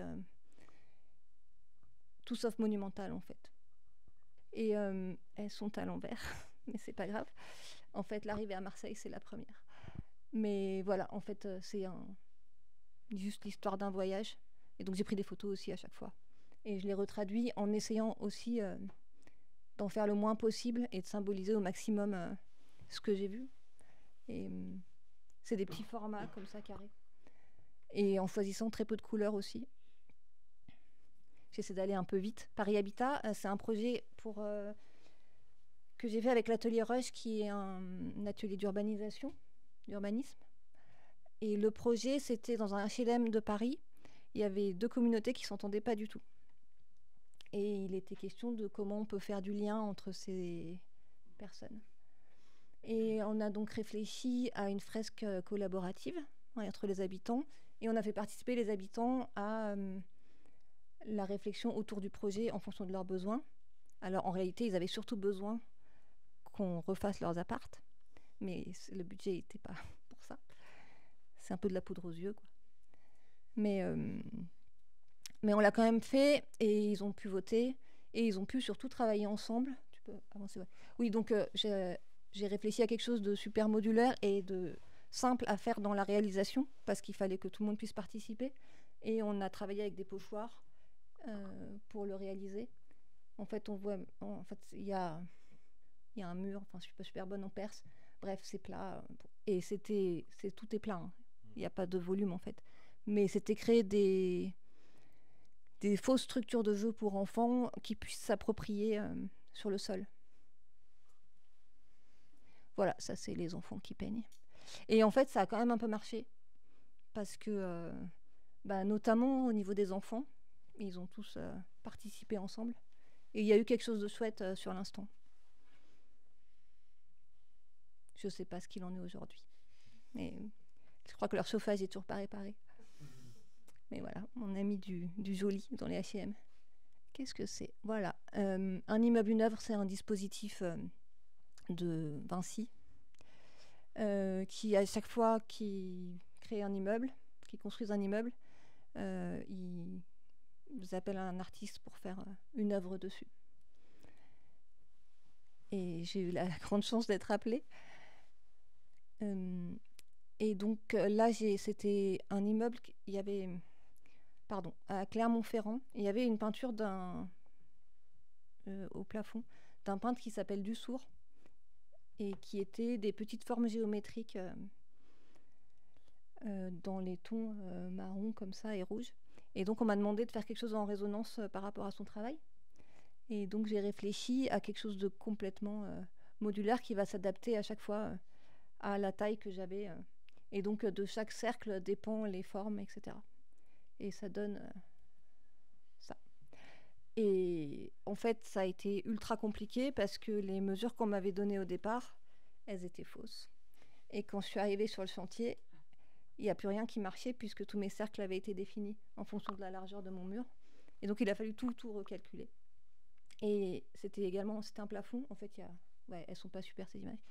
tout sauf monumentales en fait. Et elles sont à l'envers, mais c'est pas grave. En fait, l'arrivée à Marseille, c'est la première. Mais voilà, en fait, c'est juste l'histoire d'un voyage. Et donc, j'ai pris des photos aussi à chaque fois. Et je les retraduis en essayant aussi d'en faire le moins possible et de symboliser au maximum ce que j'ai vu. Et c'est des petits formats comme ça, carrés. Et en choisissant très peu de couleurs aussi. J'essaie d'aller un peu vite. Paris Habitat, c'est un projet que j'ai fait avec l'atelier Rush, qui est un atelier d'urbanisme. Et le projet, c'était dans un HLM de Paris. Il y avait 2 communautés qui ne s'entendaient pas du tout. Et il était question de comment on peut faire du lien entre ces personnes. Et on a donc réfléchi à une fresque collaborative entre les habitants. Et on a fait participer les habitants à la réflexion autour du projet en fonction de leurs besoins. Alors en réalité, ils avaient surtout besoin qu'on refasse leurs appartes, mais le budget n'était pas pour ça. C'est un peu de la poudre aux yeux, quoi. Mais on l'a quand même fait et ils ont pu voter et ils ont pu surtout travailler ensemble. Tu peux avancer, ouais. Oui, donc j'ai réfléchi à quelque chose de super modulaire et de simple à faire dans la réalisation parce qu'il fallait que tout le monde puisse participer. Et on a travaillé avec des pochoirs pour le réaliser. En fait, on voit, il y a un mur, enfin, je suis pas super bonne en perse. Bref, c'est plat. Et tout est plat. Hein. Il n'y a pas de volume, en fait. Mais c'était créer des fausses structures de jeu pour enfants qui puissent s'approprier sur le sol. Voilà, ça, c'est les enfants qui peignent. Et en fait, ça a quand même un peu marché. Parce que, notamment au niveau des enfants, ils ont tous participé ensemble. Et il y a eu quelque chose de chouette sur l'instant. Je ne sais pas ce qu'il en est aujourd'hui. Mais je crois que leur chauffage est toujours pas réparé. Mais voilà, on a mis du joli dans les H&M. Qu'est-ce que c'est ? Voilà. Un immeuble, une œuvre, c'est un dispositif de Vinci qui, à chaque fois qu'ils créent un immeuble, qu'ils construisent un immeuble, ils appellent un artiste pour faire une œuvre dessus. Et j'ai eu la grande chance d'être appelée. Et donc là, c'était un immeuble, il y avait, à Clermont-Ferrand, il y avait une peinture d'un au plafond d'un peintre qui s'appelle Dussour et qui était des petites formes géométriques dans les tons marron comme ça et rouge. Et donc on m'a demandé de faire quelque chose en résonance par rapport à son travail. Et donc j'ai réfléchi à quelque chose de complètement modulaire qui va s'adapter à chaque fois à la taille que j'avais. Et donc de chaque cercle dépend les formes, etc. Et ça donne ça. Et en fait, ça a été ultra compliqué parce que les mesures qu'on m'avait données au départ, elles étaient fausses. Et quand je suis arrivée sur le chantier, il n'y a plus rien qui marchait puisque tous mes cercles avaient été définis en fonction de la largeur de mon mur. Et donc il a fallu tout recalculer. Et c'était un plafond. En fait, elles ne sont pas super ces images.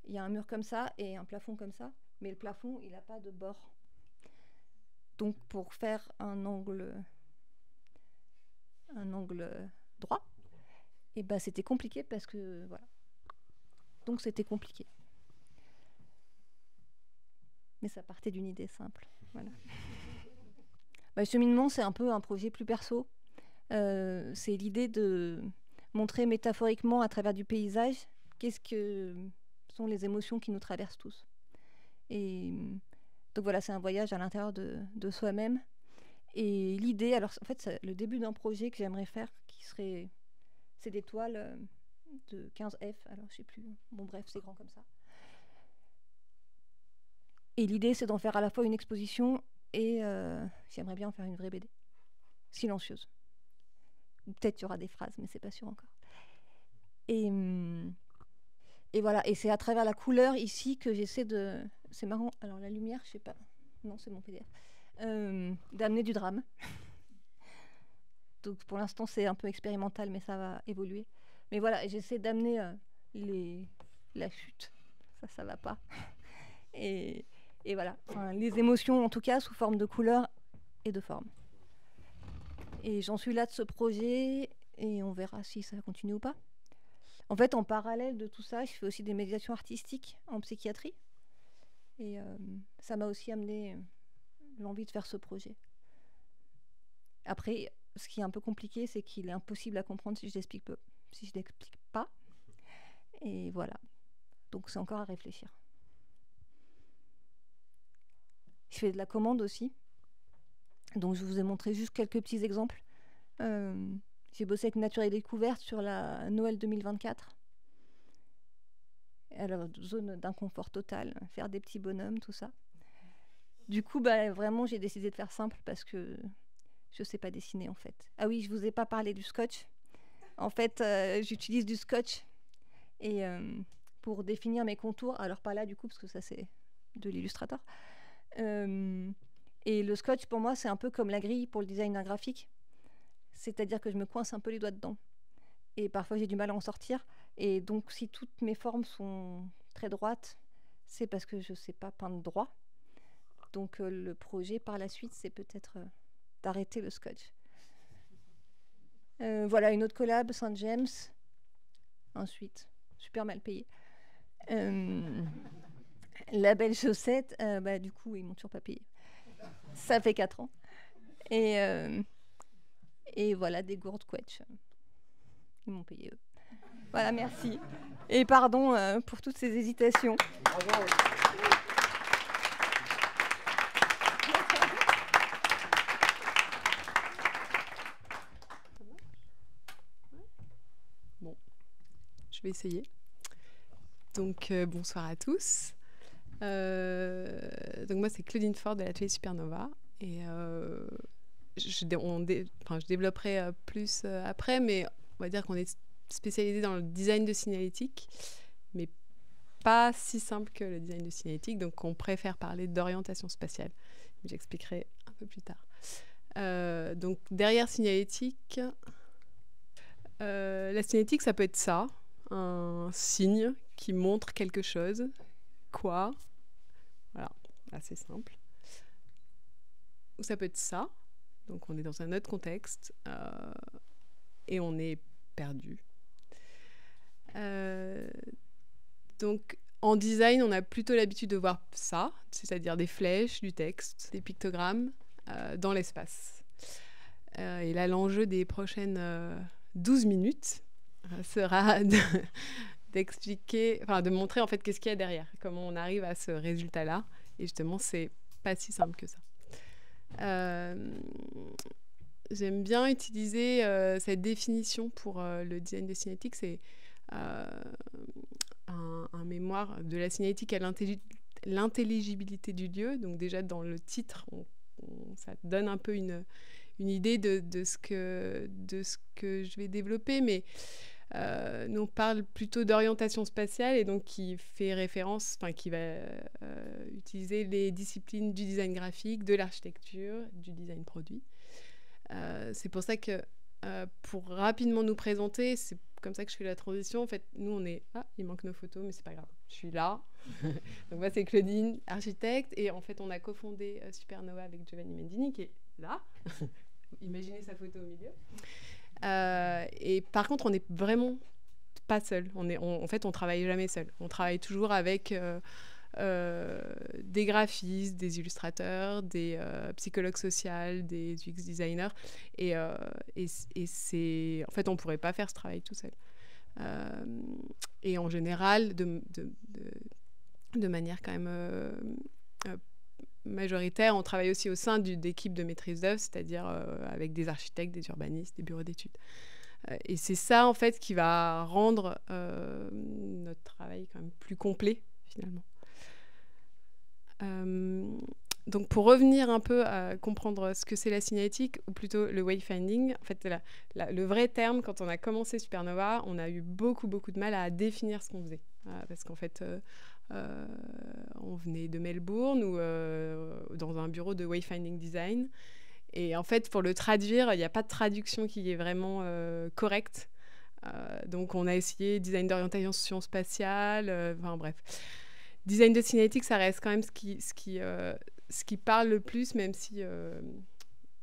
Il y a un mur comme ça et un plafond comme ça. Mais le plafond, il n'a pas de bord. Donc pour faire un angle droit, et ben c'était compliqué parce que voilà. Donc c'était compliqué. Mais ça partait d'une idée simple. Voilà. Le cheminement, c'est un peu un projet plus perso. C'est l'idée de montrer métaphoriquement à travers du paysage qu'est-ce que sont les émotions qui nous traversent tous. Et donc voilà, c'est un voyage à l'intérieur de soi-même. Et l'idée, alors en fait, c'est le début d'un projet que j'aimerais faire, c'est des toiles de 15F, alors je sais plus, bon bref, c'est grand comme ça. Et l'idée, c'est d'en faire à la fois une exposition et j'aimerais bien en faire une vraie BD, silencieuse. Peut-être il y aura des phrases, mais c'est pas sûr encore. Et voilà, et c'est à travers la couleur ici que j'essaie de... C'est marrant, alors la lumière, je sais pas, non c'est mon PDF, d'amener du drame. Donc pour l'instant c'est un peu expérimental, mais ça va évoluer. Mais voilà, j'essaie d'amener la chute, ça va pas. Et voilà, enfin, les émotions en tout cas sous forme de couleurs et de formes. Et j'en suis là de ce projet et on verra si ça continue ou pas. En fait, en parallèle de tout ça, je fais aussi des médiations artistiques en psychiatrie. Et ça m'a aussi amené l'envie de faire ce projet. Après, ce qui est un peu compliqué, c'est qu'il est impossible à comprendre si je l'explique pas. Et voilà. Donc c'est encore à réfléchir. Je fais de la commande aussi. Donc je vous ai montré juste quelques petits exemples. J'ai bossé avec Nature et Découverte sur la Noël 2024. Alors, zone d'inconfort total, faire des petits bonhommes, tout ça. Du coup, vraiment, j'ai décidé de faire simple parce que je ne sais pas dessiner, en fait. Ah oui, je ne vous ai pas parlé du scotch. En fait, j'utilise du scotch et, pour définir mes contours. Alors, pas là, du coup, parce que ça, c'est de l'Illustrator. Et le scotch, pour moi, c'est un peu comme la grille pour le designer graphique. C'est-à-dire que je me coince un peu les doigts dedans. Et parfois, j'ai du mal à en sortir. Et donc, si toutes mes formes sont très droites, c'est parce que je ne sais pas peindre droit. Donc, le projet, par la suite, c'est peut-être d'arrêter le scotch. Voilà, une autre collab, Saint James. Ensuite, super mal payé. La belle chaussette, du coup, ils m'ont toujours pas payé. Ça fait 4 ans. Et voilà, des gourdes Quetch. Ils m'ont payé, eux. Voilà, merci. Et pardon pour toutes ces hésitations. Bravo. Bon, je vais essayer. Donc, bonsoir à tous. Donc moi, c'est Claudine Ford de l'atelier Supernova. Et je développerai plus après, mais on va dire qu'on est spécialisé dans le design de signalétique, mais pas si simple que le design de signalétique, donc on préfère parler d'orientation spatiale. J'expliquerai un peu plus tard. Donc derrière signalétique, la signalétique, ça peut être ça, un signe qui montre quelque chose. Quoi? Voilà, assez simple. Ou ça peut être ça, donc on est dans un autre contexte et on est perdu. Donc en design, on a plutôt l'habitude de voir ça, c'est-à-dire des flèches, du texte, des pictogrammes dans l'espace. Et là, l'enjeu des prochaines 12 minutes sera d'expliquer, enfin de montrer en fait qu'est-ce qu'il y a derrière, comment on arrive à ce résultat-là. Et justement, c'est pas si simple que ça. J'aime bien utiliser cette définition pour le design de signalétique. C'est un mémoire de la signalétique à l'intelligibilité du lieu. Donc déjà dans le titre, ça donne un peu une idée de ce que je vais développer, mais nous on parle plutôt d'orientation spatiale et donc qui fait référence, enfin qui va utiliser les disciplines du design graphique, de l'architecture, du design produit. C'est pour ça que pour rapidement nous présenter, c'est comme ça que je fais la transition. En fait, nous on est... Ah, il manque nos photos, mais c'est pas grave. Je suis là. Donc moi c'est Claudine, architecte, et en fait on a cofondé Supernova avec Giovanni Mendini qui est là. Imaginez sa photo au milieu. Et par contre, on n'est vraiment pas seul. En fait, on travaille jamais seul. On travaille toujours avec des graphistes, des illustrateurs, des psychologues sociaux, des UX designers. Et c'est... En fait, on ne pourrait pas faire ce travail tout seul. Et en général, de manière quand même majoritaire, on travaille aussi au sein d'équipes de maîtrise d'œuvre, c'est-à-dire avec des architectes, des urbanistes, des bureaux d'études. Et c'est ça, en fait, qui va rendre notre travail quand même plus complet, finalement. Donc, pour revenir un peu à comprendre ce que c'est la signalétique, ou plutôt le wayfinding, en fait, le vrai terme, quand on a commencé Supernova, on a eu beaucoup de mal à définir ce qu'on faisait. Parce qu'en fait... on venait de Melbourne ou dans un bureau de wayfinding design. Et en fait, pour le traduire, il n'y a pas de traduction qui est vraiment correcte. Donc, on a essayé design d'orientation spatiale. Enfin, bref. Design de signalétique, ça reste quand même ce qui parle le plus, même si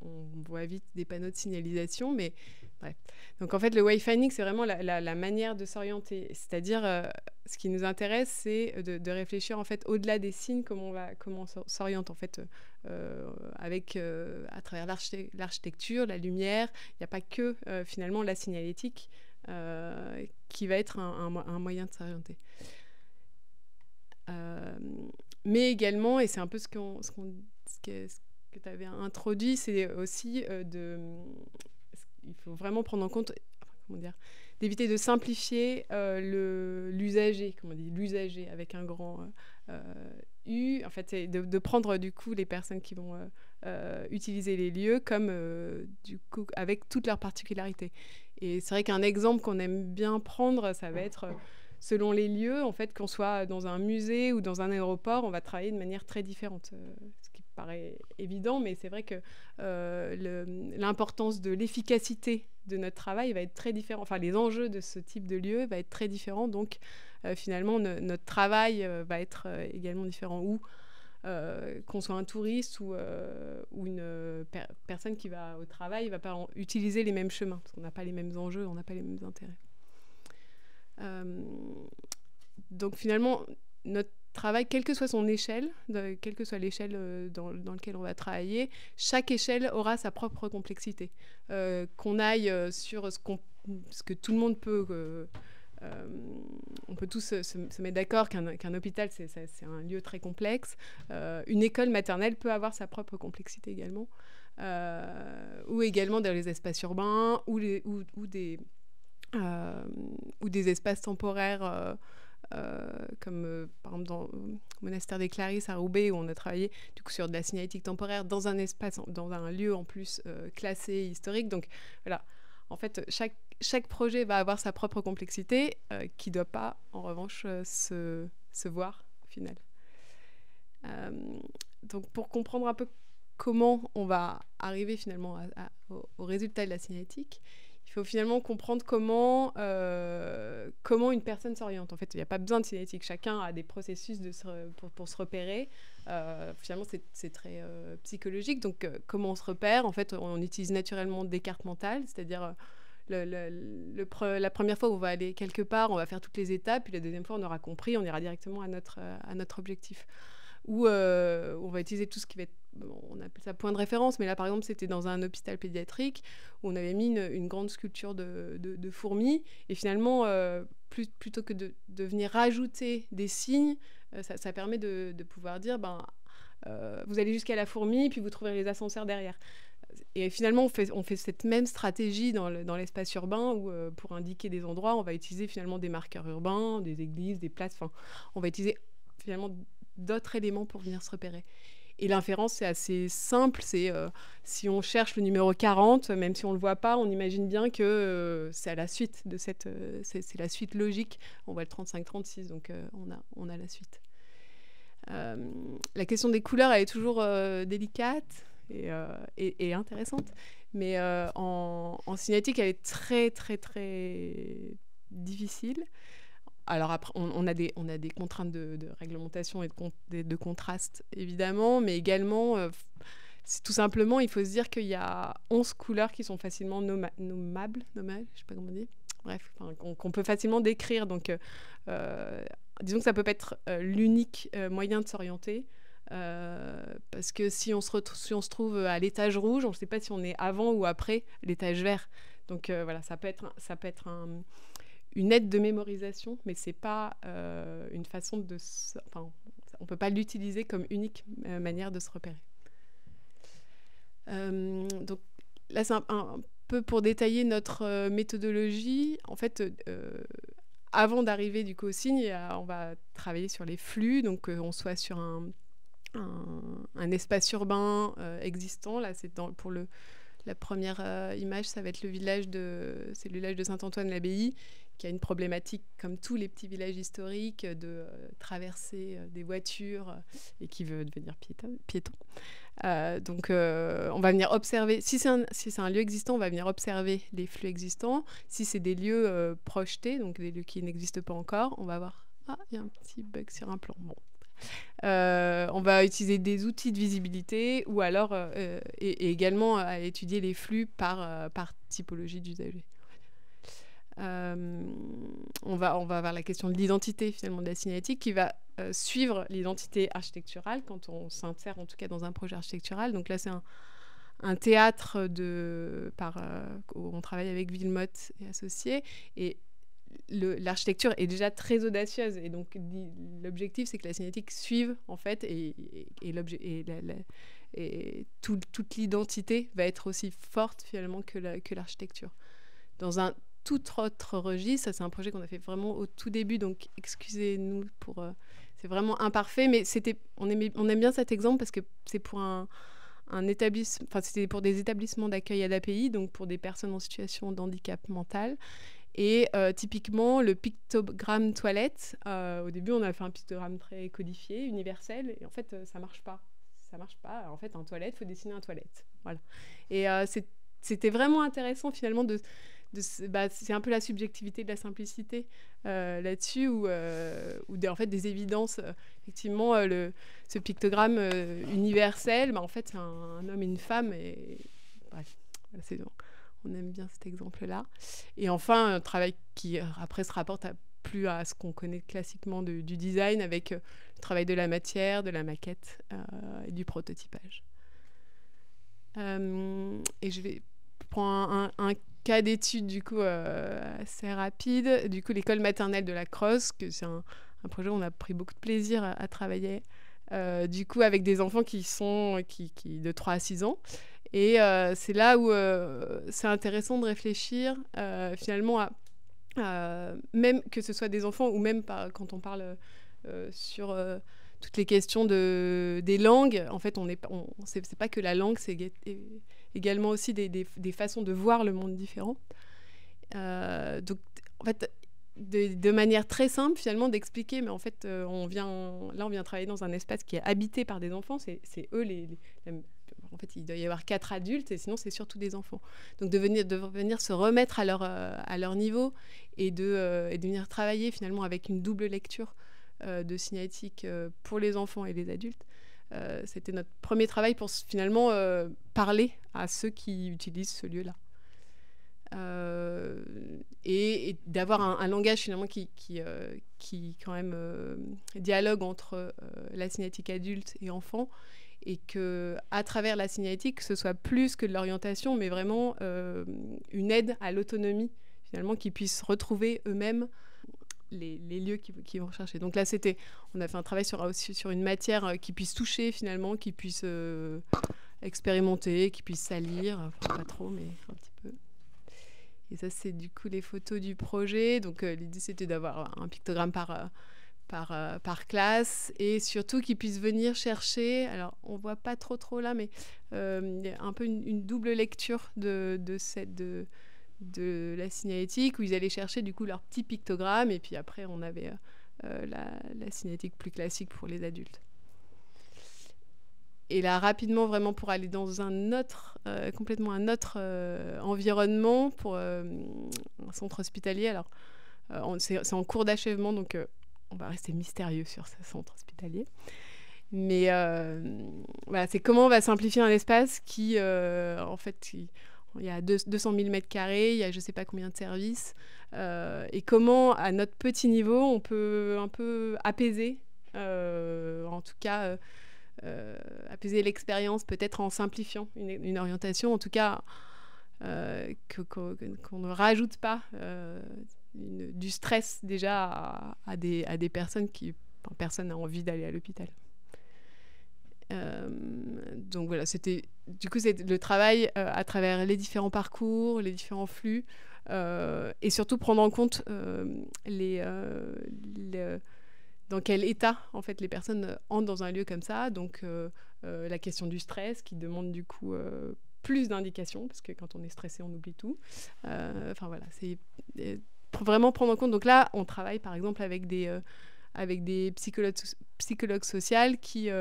on voit vite des panneaux de signalisation. Mais bref. Donc, en fait, le wayfinding, c'est vraiment la manière de s'orienter. C'est-à-dire... ce qui nous intéresse, c'est de réfléchir en fait au-delà des signes, comment on s'oriente en fait à travers l'architecture, la lumière. Il n'y a pas que finalement la signalétique qui va être un moyen de s'orienter. Mais également, et c'est un peu ce que tu avais introduit, c'est aussi il faut vraiment prendre en compte, comment dire, d'éviter de simplifier l'usager, comme on dit, l'usager avec un grand U. En fait, c'est de prendre du coup les personnes qui vont utiliser les lieux comme du coup avec toutes leurs particularités. Et c'est vrai qu'un exemple qu'on aime bien prendre, ça va être selon les lieux, en fait, qu'on soit dans un musée ou dans un aéroport, on va travailler de manière très différente. Ce qui paraît évident, mais c'est vrai que l'importance de l'efficacité de notre travail va être très différent. Enfin, les enjeux de ce type de lieu va être très différent. Donc, finalement, notre travail va être également différent. Ou qu'on soit un touriste ou une personne qui va au travail, ne va pas utiliser les mêmes chemins, parce qu'on n'a pas les mêmes enjeux, on n'a pas les mêmes intérêts. Donc, finalement, notre travail, quelle que soit son échelle, quelle que soit l'échelle dans laquelle on va travailler, chaque échelle aura sa propre complexité. Qu'on aille sur ce que tout le monde peut... on peut tous se mettre d'accord qu'un hôpital, c'est un lieu très complexe. Une école maternelle peut avoir sa propre complexité également. Ou également dans les espaces urbains ou des espaces temporaires comme par exemple dans le monastère des Clarisses à Roubaix où on a travaillé du coup sur de la signalétique temporaire dans un espace, dans un lieu en plus classé historique. Donc voilà, en fait chaque projet va avoir sa propre complexité qui ne doit pas en revanche se voir au final. Donc pour comprendre un peu comment on va arriver finalement au résultat de la signalétique, il faut finalement comprendre comment une personne s'oriente. En fait, il n'y a pas besoin de signalétique. Chacun a des processus pour se repérer. Finalement, c'est très psychologique. Donc, comment on se repère? En fait, on utilise naturellement des cartes mentales, c'est-à-dire la première fois où on va aller quelque part, on va faire toutes les étapes, puis la deuxième fois, on aura compris, on ira directement à notre objectif. Ou on va utiliser tout ce qui va être on appelle ça point de référence, mais là, par exemple, c'était dans un hôpital pédiatrique où on avait mis une grande sculpture de fourmis. Et finalement, plutôt que de venir rajouter des signes, ça permet de pouvoir dire, vous allez jusqu'à la fourmi, puis vous trouverez les ascenseurs derrière. Et finalement, on fait cette même stratégie dans l'espace urbain où, pour indiquer des endroits, on va utiliser finalement des marqueurs urbains, des églises, des places. On va utiliser finalement d'autres éléments pour venir se repérer. Et l'inférence, c'est assez simple. C'est si on cherche le numéro 40, même si on ne le voit pas, on imagine bien que c'est à la suite de cette... c'est la suite logique. On voit le 35-36, donc on a la suite. La question des couleurs, elle est toujours délicate et intéressante. Mais en cinétique, elle est très, très, très difficile. Alors après, on a des contraintes de réglementation et de contraste, évidemment, mais également, c'est tout simplement, il faut se dire qu'il y a 11 couleurs qui sont facilement nommables, je ne sais pas comment on dit, bref, qu'on peut facilement décrire. Donc, disons que ça peut pas être l'unique moyen de s'orienter, parce que si on se trouve à l'étage rouge, on ne sait pas si on est avant ou après l'étage vert. Donc voilà, ça peut être une aide de mémorisation, mais c'est pas une façon de... on peut pas l'utiliser comme unique manière de se repérer. Donc là, c'est un peu pour détailler notre méthodologie. En fait, avant d'arriver du coup au signe, on va travailler sur les flux, donc on soit sur un espace urbain existant. Là, c'est pour la première image, ça va être le village de Saint-Antoine-l'Abbaye, qui a une problématique, comme tous les petits villages historiques, de traverser des voitures et qui veut devenir piéton. Donc, on va venir observer. Si c'est un lieu existant, on va venir observer les flux existants. Si c'est des lieux projetés, donc des lieux qui n'existent pas encore, on va voir. Ah, il y a un petit bug sur un plan. Bon. On va utiliser des outils de visibilité ou alors et également à étudier les flux par typologie d'usager. On va avoir la question de l'identité finalement de la signalétique qui va suivre l'identité architecturale quand on s'insère en tout cas dans un projet architectural. Donc là c'est un théâtre où on travaille avec Villemotte et associés, et l'architecture est déjà très audacieuse, et donc l'objectif c'est que la signalétique suive en fait, et toute l'identité va être aussi forte finalement que l'architecture. Dans un tout autre registre, ça c'est un projet qu'on a fait vraiment au tout début, donc excusez-nous pour... c'est vraiment imparfait, mais on aime bien cet exemple parce que c'est pour c'était pour des établissements d'accueil à l'API, donc pour des personnes en situation de handicap mental. Et typiquement, le pictogramme toilette, au début, on a fait un pictogramme très codifié, universel, et en fait, ça marche pas. Ça marche pas. En fait, un toilette, il faut dessiner un toilette. Voilà. Et c'était vraiment intéressant, finalement, c'est un peu la subjectivité de la simplicité là-dessus, où en fait, des évidences, effectivement, ce pictogramme universel, en fait, c'est un homme et une femme, et bref, voilà, c'est bon. On aime bien cet exemple-là. Et enfin, un travail qui, après, se rapporte plus à ce qu'on connaît classiquement du design, avec le travail de la matière, de la maquette et du prototypage. Et je vais prendre un cas d'étude, du coup, assez rapide. Du coup, l'école maternelle de la Crosse, que c'est un projet où on a pris beaucoup de plaisir à travailler, du coup, avec des enfants qui de 3 à 6 ans. Et c'est là où c'est intéressant de réfléchir finalement même que ce soit des enfants ou même quand on parle sur toutes les questions des langues. En fait, c'est pas que la langue, c'est également aussi des façons de voir le monde différents. Donc, en fait, de manière très simple, finalement, d'expliquer, mais en fait, on vient travailler dans un espace qui est habité par des enfants. C'est eux en fait, il doit y avoir 4 adultes, et sinon, c'est surtout des enfants. Donc, de venir se remettre à leur niveau et de venir travailler, finalement, avec une double lecture de signalétique pour les enfants et les adultes. C'était notre premier travail pour, finalement, parler à ceux qui utilisent ce lieu-là. Et d'avoir un langage, finalement, qui quand même dialogue entre la signalétique adulte et enfant, et qu'à travers la signalétique, ce soit plus que de l'orientation, mais vraiment une aide à l'autonomie, finalement, qu'ils puissent retrouver eux-mêmes les lieux qu'ils vont rechercher. Donc là, on a fait un travail sur une matière qui puisse toucher, finalement, qui puisse expérimenter, qui puisse salir, enfin, pas trop, mais un petit peu. Et ça, c'est du coup les photos du projet. Donc l'idée, c'était d'avoir un pictogramme par classe, et surtout qu'ils puissent venir chercher, alors on voit pas trop là, mais un peu une double lecture de la signalétique, où ils allaient chercher du coup leur petit pictogramme, et puis après on avait la signalétique plus classique pour les adultes. Et là, rapidement, vraiment pour aller dans complètement un autre environnement, pour un centre hospitalier. Alors, c'est en cours d'achèvement, donc on va rester mystérieux sur ce centre hospitalier. Mais voilà, c'est comment on va simplifier un espace qui, en fait, il y a 200 000 mètres carrés, il y a je ne sais pas combien de services, et comment, à notre petit niveau, on peut un peu apaiser, en tout cas, apaiser l'expérience, peut-être en simplifiant une orientation, en tout cas, qu'on ne rajoute pas du stress déjà à des personnes personne n'a envie d'aller à l'hôpital. Donc voilà, du coup c'est le travail à travers les différents parcours, les différents flux, et surtout prendre en compte dans quel état en fait les personnes entrent dans un lieu comme ça. Donc la question du stress qui demande du coup plus d'indications, parce que quand on est stressé on oublie tout. Enfin voilà, c'est vraiment prendre en compte. Donc là on travaille par exemple avec des psychologues sociales qui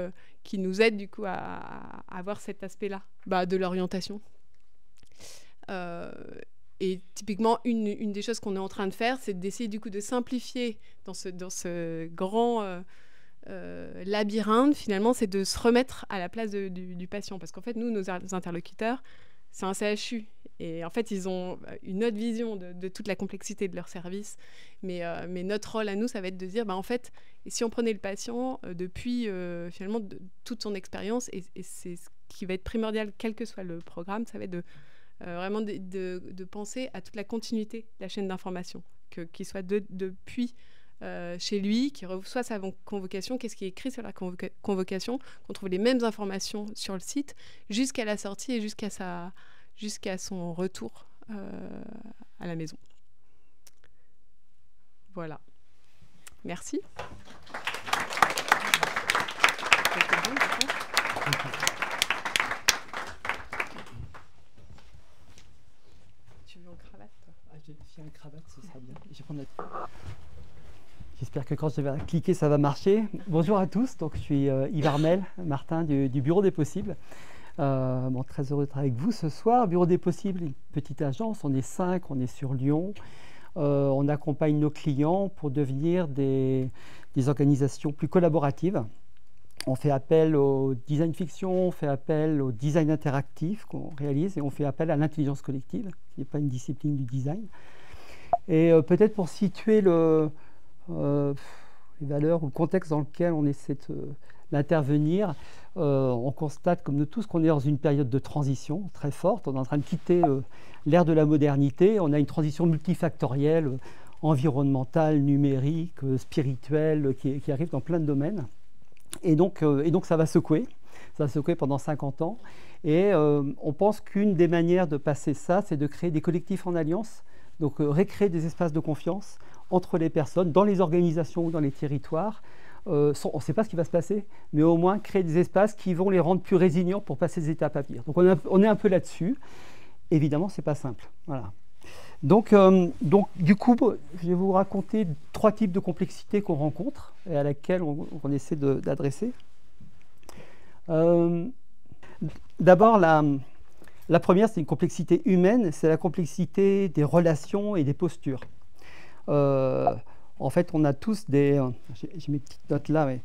nous aident du coup à avoir cet aspect-là de l'orientation. Et typiquement, une des choses qu'on est en train de faire, c'est d'essayer du coup de simplifier dans ce grand labyrinthe, finalement, c'est de se remettre à la place du patient. Parce qu'en fait, nous, nos interlocuteurs, c'est un CHU. Et en fait, ils ont une autre vision de toute la complexité de leur service. Mais notre rôle à nous, ça va être de dire, en fait, et si on prenait le patient depuis, finalement, toute son expérience, et c'est ce qui va être primordial, quel que soit le programme, ça va être vraiment de penser à toute la continuité de la chaîne d'information, qu'il soit depuis chez lui, qu'il reçoit sa convocation, qu'est-ce qui est écrit sur la convocation, qu'on trouve les mêmes informations sur le site, jusqu'à la sortie et jusqu'à son retour à la maison. Voilà. Merci. Tu veux en cravate, toi? J'ai une cravate, ce sera bien. Je vais prendre J'espère que quand je vais cliquer, ça va marcher. Bonjour à tous, donc, je suis Yves Armel, Martin du Bureau des Possibles. Très heureux d'être avec vous ce soir. Bureau des Possibles, une petite agence, on est 5, on est sur Lyon. On accompagne nos clients pour devenir des organisations plus collaboratives. On fait appel au design fiction, on fait appel au design interactif qu'on réalise, et on fait appel à l'intelligence collective, qui n'est pas une discipline du design. Et peut-être pour situer les valeurs ou le contexte dans lequel on essaie d'intervenir, on constate, comme nous tous, qu'on est dans une période de transition très forte. On est en train de quitter l'ère de la modernité. On a une transition multifactorielle, environnementale, numérique, spirituelle, qui arrive dans plein de domaines. Et donc ça va secouer. Ça va secouer pendant 50 ans. Et on pense qu'une des manières de passer ça, c'est de créer des collectifs en alliance. Donc recréer des espaces de confiance entre les personnes, dans les organisations ou dans les territoires. On ne sait pas ce qui va se passer, mais au moins créer des espaces qui vont les rendre plus résilients pour passer les étapes à venir. Donc on est un peu là-dessus. Évidemment, ce n'est pas simple. Voilà. Donc, du coup, je vais vous raconter 3 types de complexité qu'on rencontre et à laquelle on essaie d'adresser. D'abord, la première, c'est une complexité humaine, c'est la complexité des relations et des postures. En fait, on a tous j'ai mes petites notes là, mais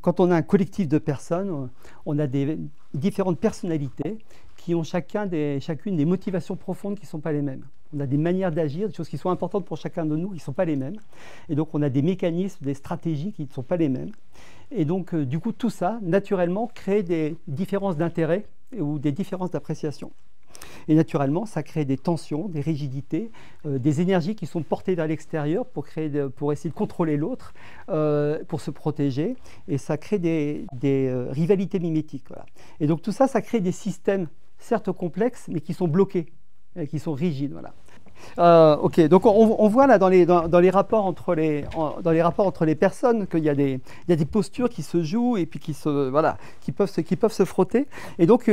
quand on a un collectif de personnes, on a des différentes personnalités qui ont chacune des motivations profondes qui ne sont pas les mêmes. on a des manières d'agir, des choses qui sont importantes pour chacun de nous, qui ne sont pas les mêmes. Et donc, on a des mécanismes, des stratégies qui ne sont pas les mêmes. Et donc, du coup, tout ça, naturellement, crée des différences d'intérêt ou des différences d'appréciation. Et naturellement, ça crée des tensions, des rigidités, des énergies qui sont portées vers l'extérieur pour essayer de contrôler l'autre, pour se protéger. Et ça crée des rivalités mimétiques. Voilà. Et donc tout ça, ça crée des systèmes, certes complexes, mais qui sont bloqués, qui sont rigides. Voilà. Ok, donc on voit là dans les rapports entre les personnes qu'il y a des postures qui se jouent et puis qui peuvent se frotter. Et donc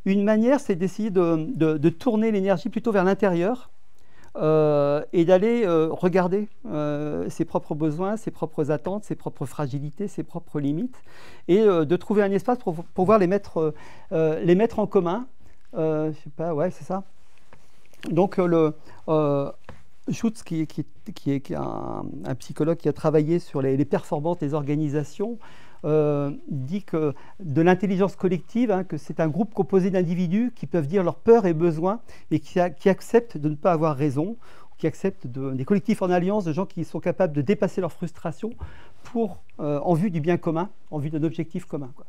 une manière, c'est d'essayer de tourner l'énergie plutôt vers l'intérieur et d'aller regarder ses propres besoins, ses propres attentes, ses propres fragilités, ses propres limites, et de trouver un espace pour pouvoir les mettre en commun. Je sais pas, ouais, c'est ça. Donc, Schutz, qui est un psychologue qui a travaillé sur les performances des organisations, dit que de l'intelligence collective, hein, que c'est un groupe composé d'individus qui peuvent dire leurs peurs et besoins et qui acceptent de ne pas avoir raison, qui acceptent des collectifs en alliance, de gens qui sont capables de dépasser leurs frustrations en vue du bien commun, en vue d'un objectif commun, quoi.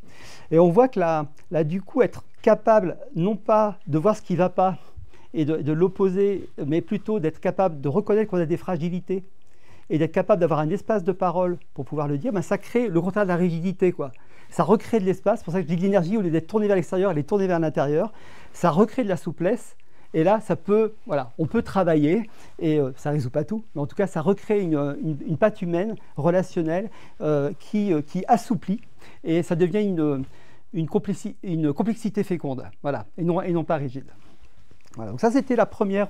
Et on voit que là, du coup, être capable non pas de voir ce qui ne va pas, et de l'opposer, mais plutôt d'être capable de reconnaître qu'on a des fragilités et d'être capable d'avoir un espace de parole pour pouvoir le dire, ben ça crée le contraire de la rigidité, quoi. Ça recrée de l'espace, c'est pour ça que je dis que l'énergie, au lieu d'être tournée vers l'extérieur, elle est tournée vers l'intérieur. Ça recrée de la souplesse, et là, on peut travailler, et ça ne résout pas tout, mais en tout cas, ça recrée une patte humaine, relationnelle, qui assouplit, et ça devient une complexité féconde, voilà, et non pas rigide. Voilà, donc ça, c'était la première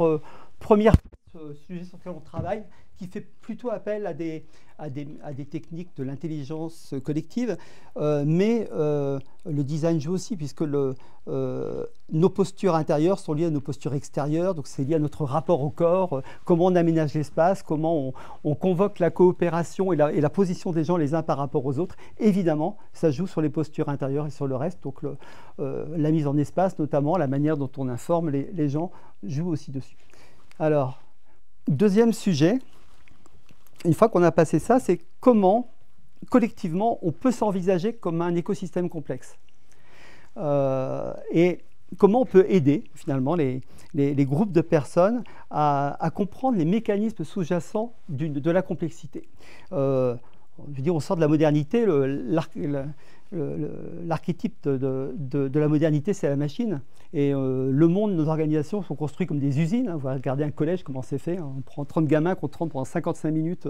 sujet sur lequel on travaille, qui fait plutôt appel à des techniques de l'intelligence collective, mais le design joue aussi, puisque nos postures intérieures sont liées à nos postures extérieures, donc c'est lié à notre rapport au corps, comment on aménage l'espace, comment on convoque la coopération et la position des gens les uns par rapport aux autres. Évidemment, ça joue sur les postures intérieures et sur le reste, donc la mise en espace, notamment la manière dont on informe les gens, joue aussi dessus. Alors, deuxième sujet, une fois qu'on a passé ça, c'est comment, collectivement, on peut s'envisager comme un écosystème complexe. Et comment on peut aider, finalement, les groupes de personnes à comprendre les mécanismes sous-jacents de la complexité. Je veux dire, on sort de la modernité, l'archétype de la modernité, c'est la machine. Et le monde, nos organisations sont construites comme des usines. Vous regardez un collège, comment c'est fait. On prend 30 gamins qu'on traîne pendant 55 minutes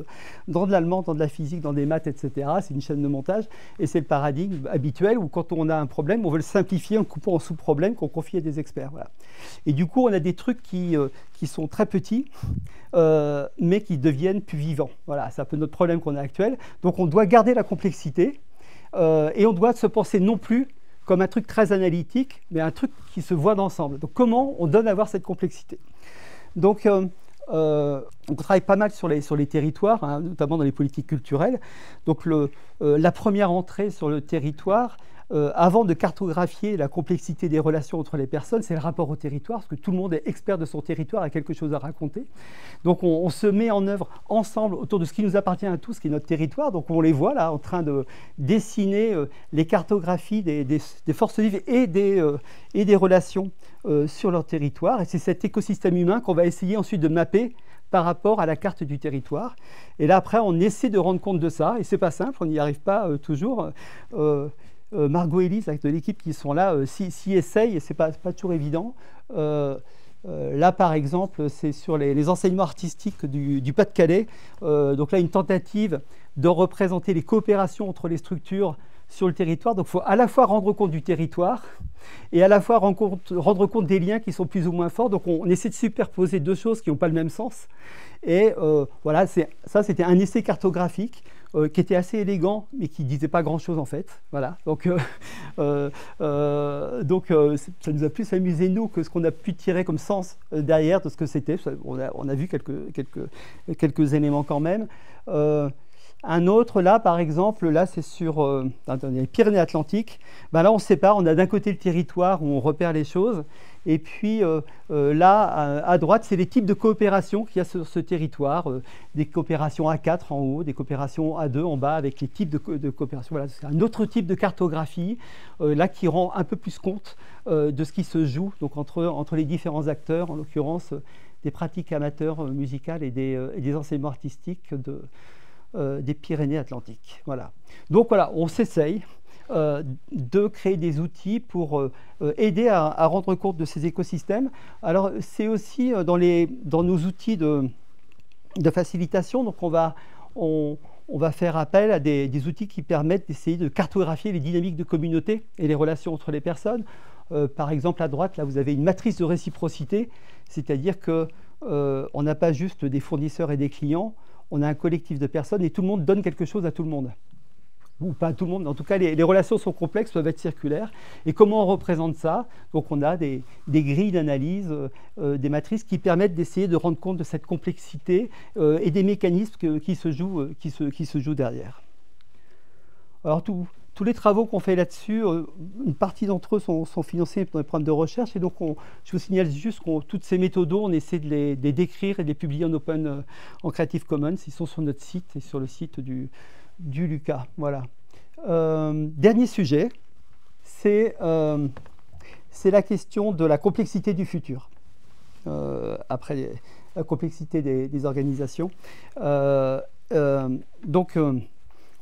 dans de l'allemand, dans de la physique, dans des maths, etc. C'est une chaîne de montage. Et c'est le paradigme habituel où quand on a un problème, on veut le simplifier en coupant en sous-problèmes qu'on confie à des experts. Voilà. Et du coup, on a des trucs qui sont très petits, mais qui deviennent plus vivants. Voilà, c'est un peu notre problème qu'on a actuel. Donc on doit garder la complexité. Et on doit se penser non plus comme un truc très analytique, mais un truc qui se voit d'ensemble. Donc comment on donne à voir cette complexité? Donc on travaille pas mal sur les territoires, hein, notamment dans les politiques culturelles. Donc la première entrée sur le territoire, avant de cartographier la complexité des relations entre les personnes, c'est le rapport au territoire, parce que tout le monde est expert de son territoire, a quelque chose à raconter. Donc on se met en œuvre ensemble autour de ce qui nous appartient à tous, qui est notre territoire. Donc on les voit là en train de dessiner les cartographies des forces vives et des relations sur leur territoire. Et c'est cet écosystème humain qu'on va essayer ensuite de mapper par rapport à la carte du territoire. Et là après on essaie de rendre compte de ça, et c'est pas simple, on n'y arrive pas toujours. Margot et Elise, de l'équipe qui sont là, s'y essayent, et ce n'est pas toujours évident. Là, par exemple, c'est sur les enseignements artistiques du Pas-de-Calais. Donc là, une tentative de représenter les coopérations entre les structures sur le territoire. Donc il faut à la fois rendre compte du territoire et à la fois rendre compte des liens qui sont plus ou moins forts. Donc on essaie de superposer deux choses qui n'ont pas le même sens. Et voilà, ça c'était un essai cartographique qui était assez élégant, mais qui ne disait pas grand-chose en fait. Voilà. Donc ça nous a plus amusé nous que ce qu'on a pu tirer comme sens derrière de ce que c'était. On a vu quelques éléments quand même. Un autre, là, par exemple, là, c'est sur les Pyrénées-Atlantiques. Ben là, on sépare. On a d'un côté le territoire où on repère les choses, Et puis là, à droite, c'est les types de coopération qu'il y a sur ce territoire. Des coopérations A4 en haut, des coopérations A2 en bas, avec les types de coopération. Voilà, c'est un autre type de cartographie, là, qui rend un peu plus compte de ce qui se joue donc entre les différents acteurs, en l'occurrence des pratiques amateurs musicales et des enseignements artistiques des Pyrénées-Atlantiques. Voilà. Donc voilà, on s'essaye de créer des outils pour aider à rendre compte de ces écosystèmes. Alors c'est aussi dans nos outils de facilitation, donc on va faire appel à des outils qui permettent d'essayer de cartographier les dynamiques de communauté et les relations entre les personnes. Par exemple, à droite, là, vous avez une matrice de réciprocité, c'est-à-dire qu'on n'a pas juste des fournisseurs et des clients, on a un collectif de personnes et tout le monde donne quelque chose à tout le monde. Ou pas à tout le monde, mais en tout cas, les relations sont complexes, peuvent être circulaires. Et comment on représente ça? Donc, on a des grilles d'analyse, des matrices qui permettent d'essayer de rendre compte de cette complexité et des mécanismes qui se jouent derrière. Alors, tous les travaux qu'on fait là-dessus, une partie d'entre eux sont financés par des programmes de recherche. Et donc, je vous signale juste que toutes ces méthodes, on essaie de les décrire et de les publier en Creative Commons. Ils sont sur notre site et sur le site du Lucas. Voilà. Dernier sujet, c'est la question de la complexité du futur. Après la complexité des organisations. Donc,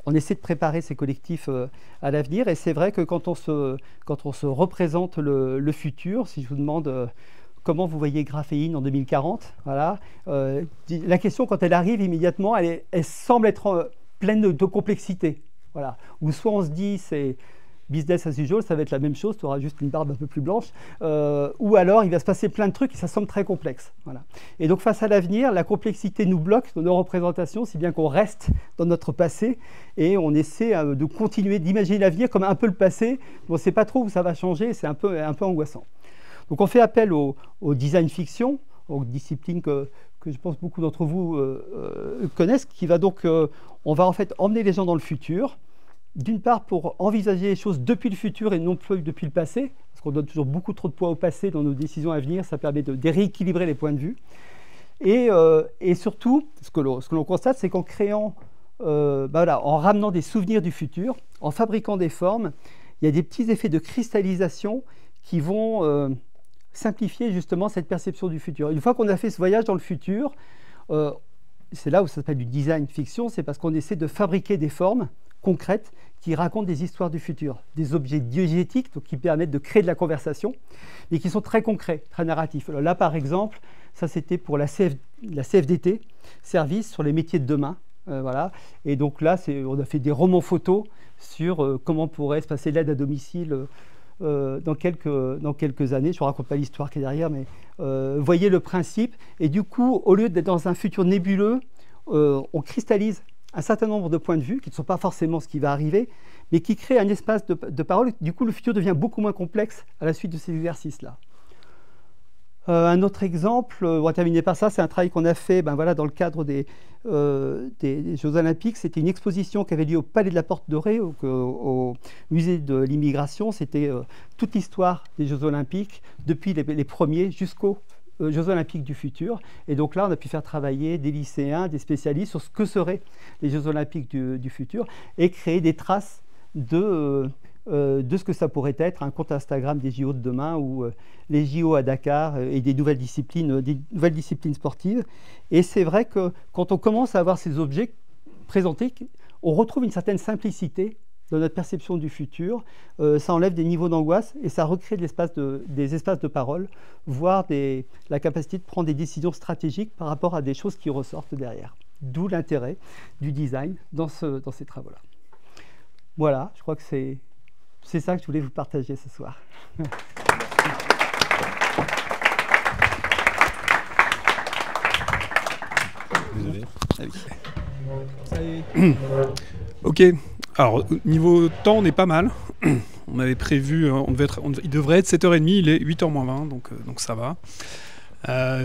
on essaie de préparer ces collectifs à l'avenir. Et c'est vrai que quand on se représente le futur, si je vous demande comment vous voyez Graphéine en 2040, voilà, la question, quand elle arrive immédiatement, elle semble être pleine de complexité. Voilà. Ou soit on se dit c'est business as usual, ça va être la même chose, tu auras juste une barbe un peu plus blanche, ou alors il va se passer plein de trucs et ça semble très complexe. Voilà. Et donc face à l'avenir, la complexité nous bloque dans nos représentations, si bien qu'on reste dans notre passé et on essaie de continuer d'imaginer l'avenir comme un peu le passé, on ne sait pas trop où ça va changer, c'est un peu angoissant. Donc on fait appel au design fiction, aux disciplines que je pense beaucoup d'entre vous connaissent, qui va donc, on va en fait emmener les gens dans le futur, d'une part pour envisager les choses depuis le futur et non plus depuis le passé, parce qu'on donne toujours beaucoup trop de poids au passé dans nos décisions à venir, ça permet de rééquilibrer les points de vue. Et surtout, ce que l'on constate, c'est qu'en créant, voilà, en ramenant des souvenirs du futur, en fabriquant des formes, il y a des petits effets de cristallisation qui vont simplifier justement cette perception du futur. Une fois qu'on a fait ce voyage dans le futur, c'est là où ça s'appelle du design fiction, c'est parce qu'on essaie de fabriquer des formes concrètes qui racontent des histoires du futur, des objets diégétiques donc qui permettent de créer de la conversation, mais qui sont très concrets, très narratifs. Alors là, par exemple, ça c'était pour la CFDT, Service sur les métiers de demain. Voilà. Et donc là, on a fait des romans photos sur comment pourrait se passer l'aide à domicile dans quelques années. Je ne raconte pas l'histoire qui est derrière, mais voyez le principe. Et du coup, au lieu d'être dans un futur nébuleux, on cristallise un certain nombre de points de vue qui ne sont pas forcément ce qui va arriver, mais qui créent un espace de parole. Du coup, le futur devient beaucoup moins complexe à la suite de ces exercices-là. Un autre exemple, on va terminer par ça, c'est un travail qu'on a fait voilà, dans le cadre des Jeux Olympiques. C'était une exposition qui avait lieu au Palais de la Porte Dorée, au Musée de l'Immigration. C'était toute l'histoire des Jeux Olympiques, depuis les premiers jusqu'aux Jeux Olympiques du futur. Et donc là, on a pu faire travailler des lycéens, des spécialistes sur ce que seraient les Jeux Olympiques du futur et créer des traces de ce que ça pourrait être, un compte Instagram des JO de demain ou les JO à Dakar et des nouvelles disciplines sportives. Et c'est vrai que quand on commence à avoir ces objets présentés, on retrouve une certaine simplicité dans notre perception du futur. Ça enlève des niveaux d'angoisse et ça recrée des espaces de parole, voire la capacité de prendre des décisions stratégiques par rapport à des choses qui ressortent derrière. D'où l'intérêt du design dans ces travaux-là. Voilà, je crois que c'est ça que je voulais vous partager ce soir. Désolé. Ok, alors niveau temps, on est pas mal. On avait prévu, il devrait être 7h30, il est 8h-20, donc ça va.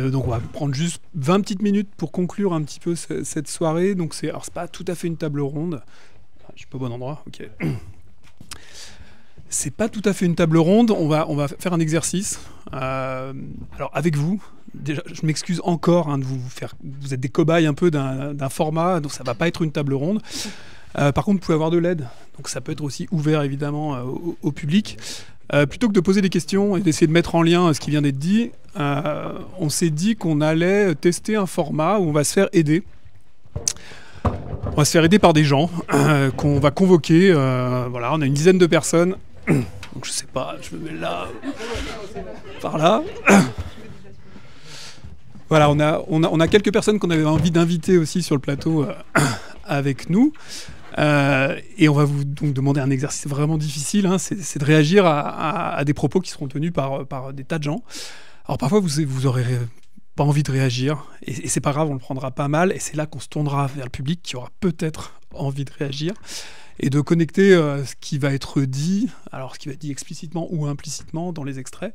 Donc on va prendre juste 20 petites minutes pour conclure un petit peu cette soirée. Donc c'est pas tout à fait une table ronde. Je suis pas au bon endroit, ok. C'est pas tout à fait une table ronde. On va faire un exercice. Alors avec vous, déjà, je m'excuse encore de vous faire. Vous êtes des cobayes un peu d'un format, donc ça va pas être une table ronde. Par contre, vous pouvez avoir de l'aide. Donc ça peut être aussi ouvert évidemment au public. Plutôt que de poser des questions et d'essayer de mettre en lien ce qui vient d'être dit, on s'est dit qu'on allait tester un format où on va se faire aider. On va se faire aider par des gens qu'on va convoquer. Voilà, on a une dizaine de personnes. Donc je sais pas, je me mets là, par là. Voilà, on a quelques personnes qu'on avait envie d'inviter aussi sur le plateau avec nous. Et on va vous donc demander un exercice vraiment difficile, hein, c'est de réagir à des propos qui seront tenus par des tas de gens. Alors parfois vous aurez pas envie de réagir, et c'est pas grave, on le prendra pas mal, et c'est là qu'on se tournera vers le public qui aura peut-être envie de réagir, et de connecter ce qui va être dit, alors ce qui va être dit explicitement ou implicitement dans les extraits,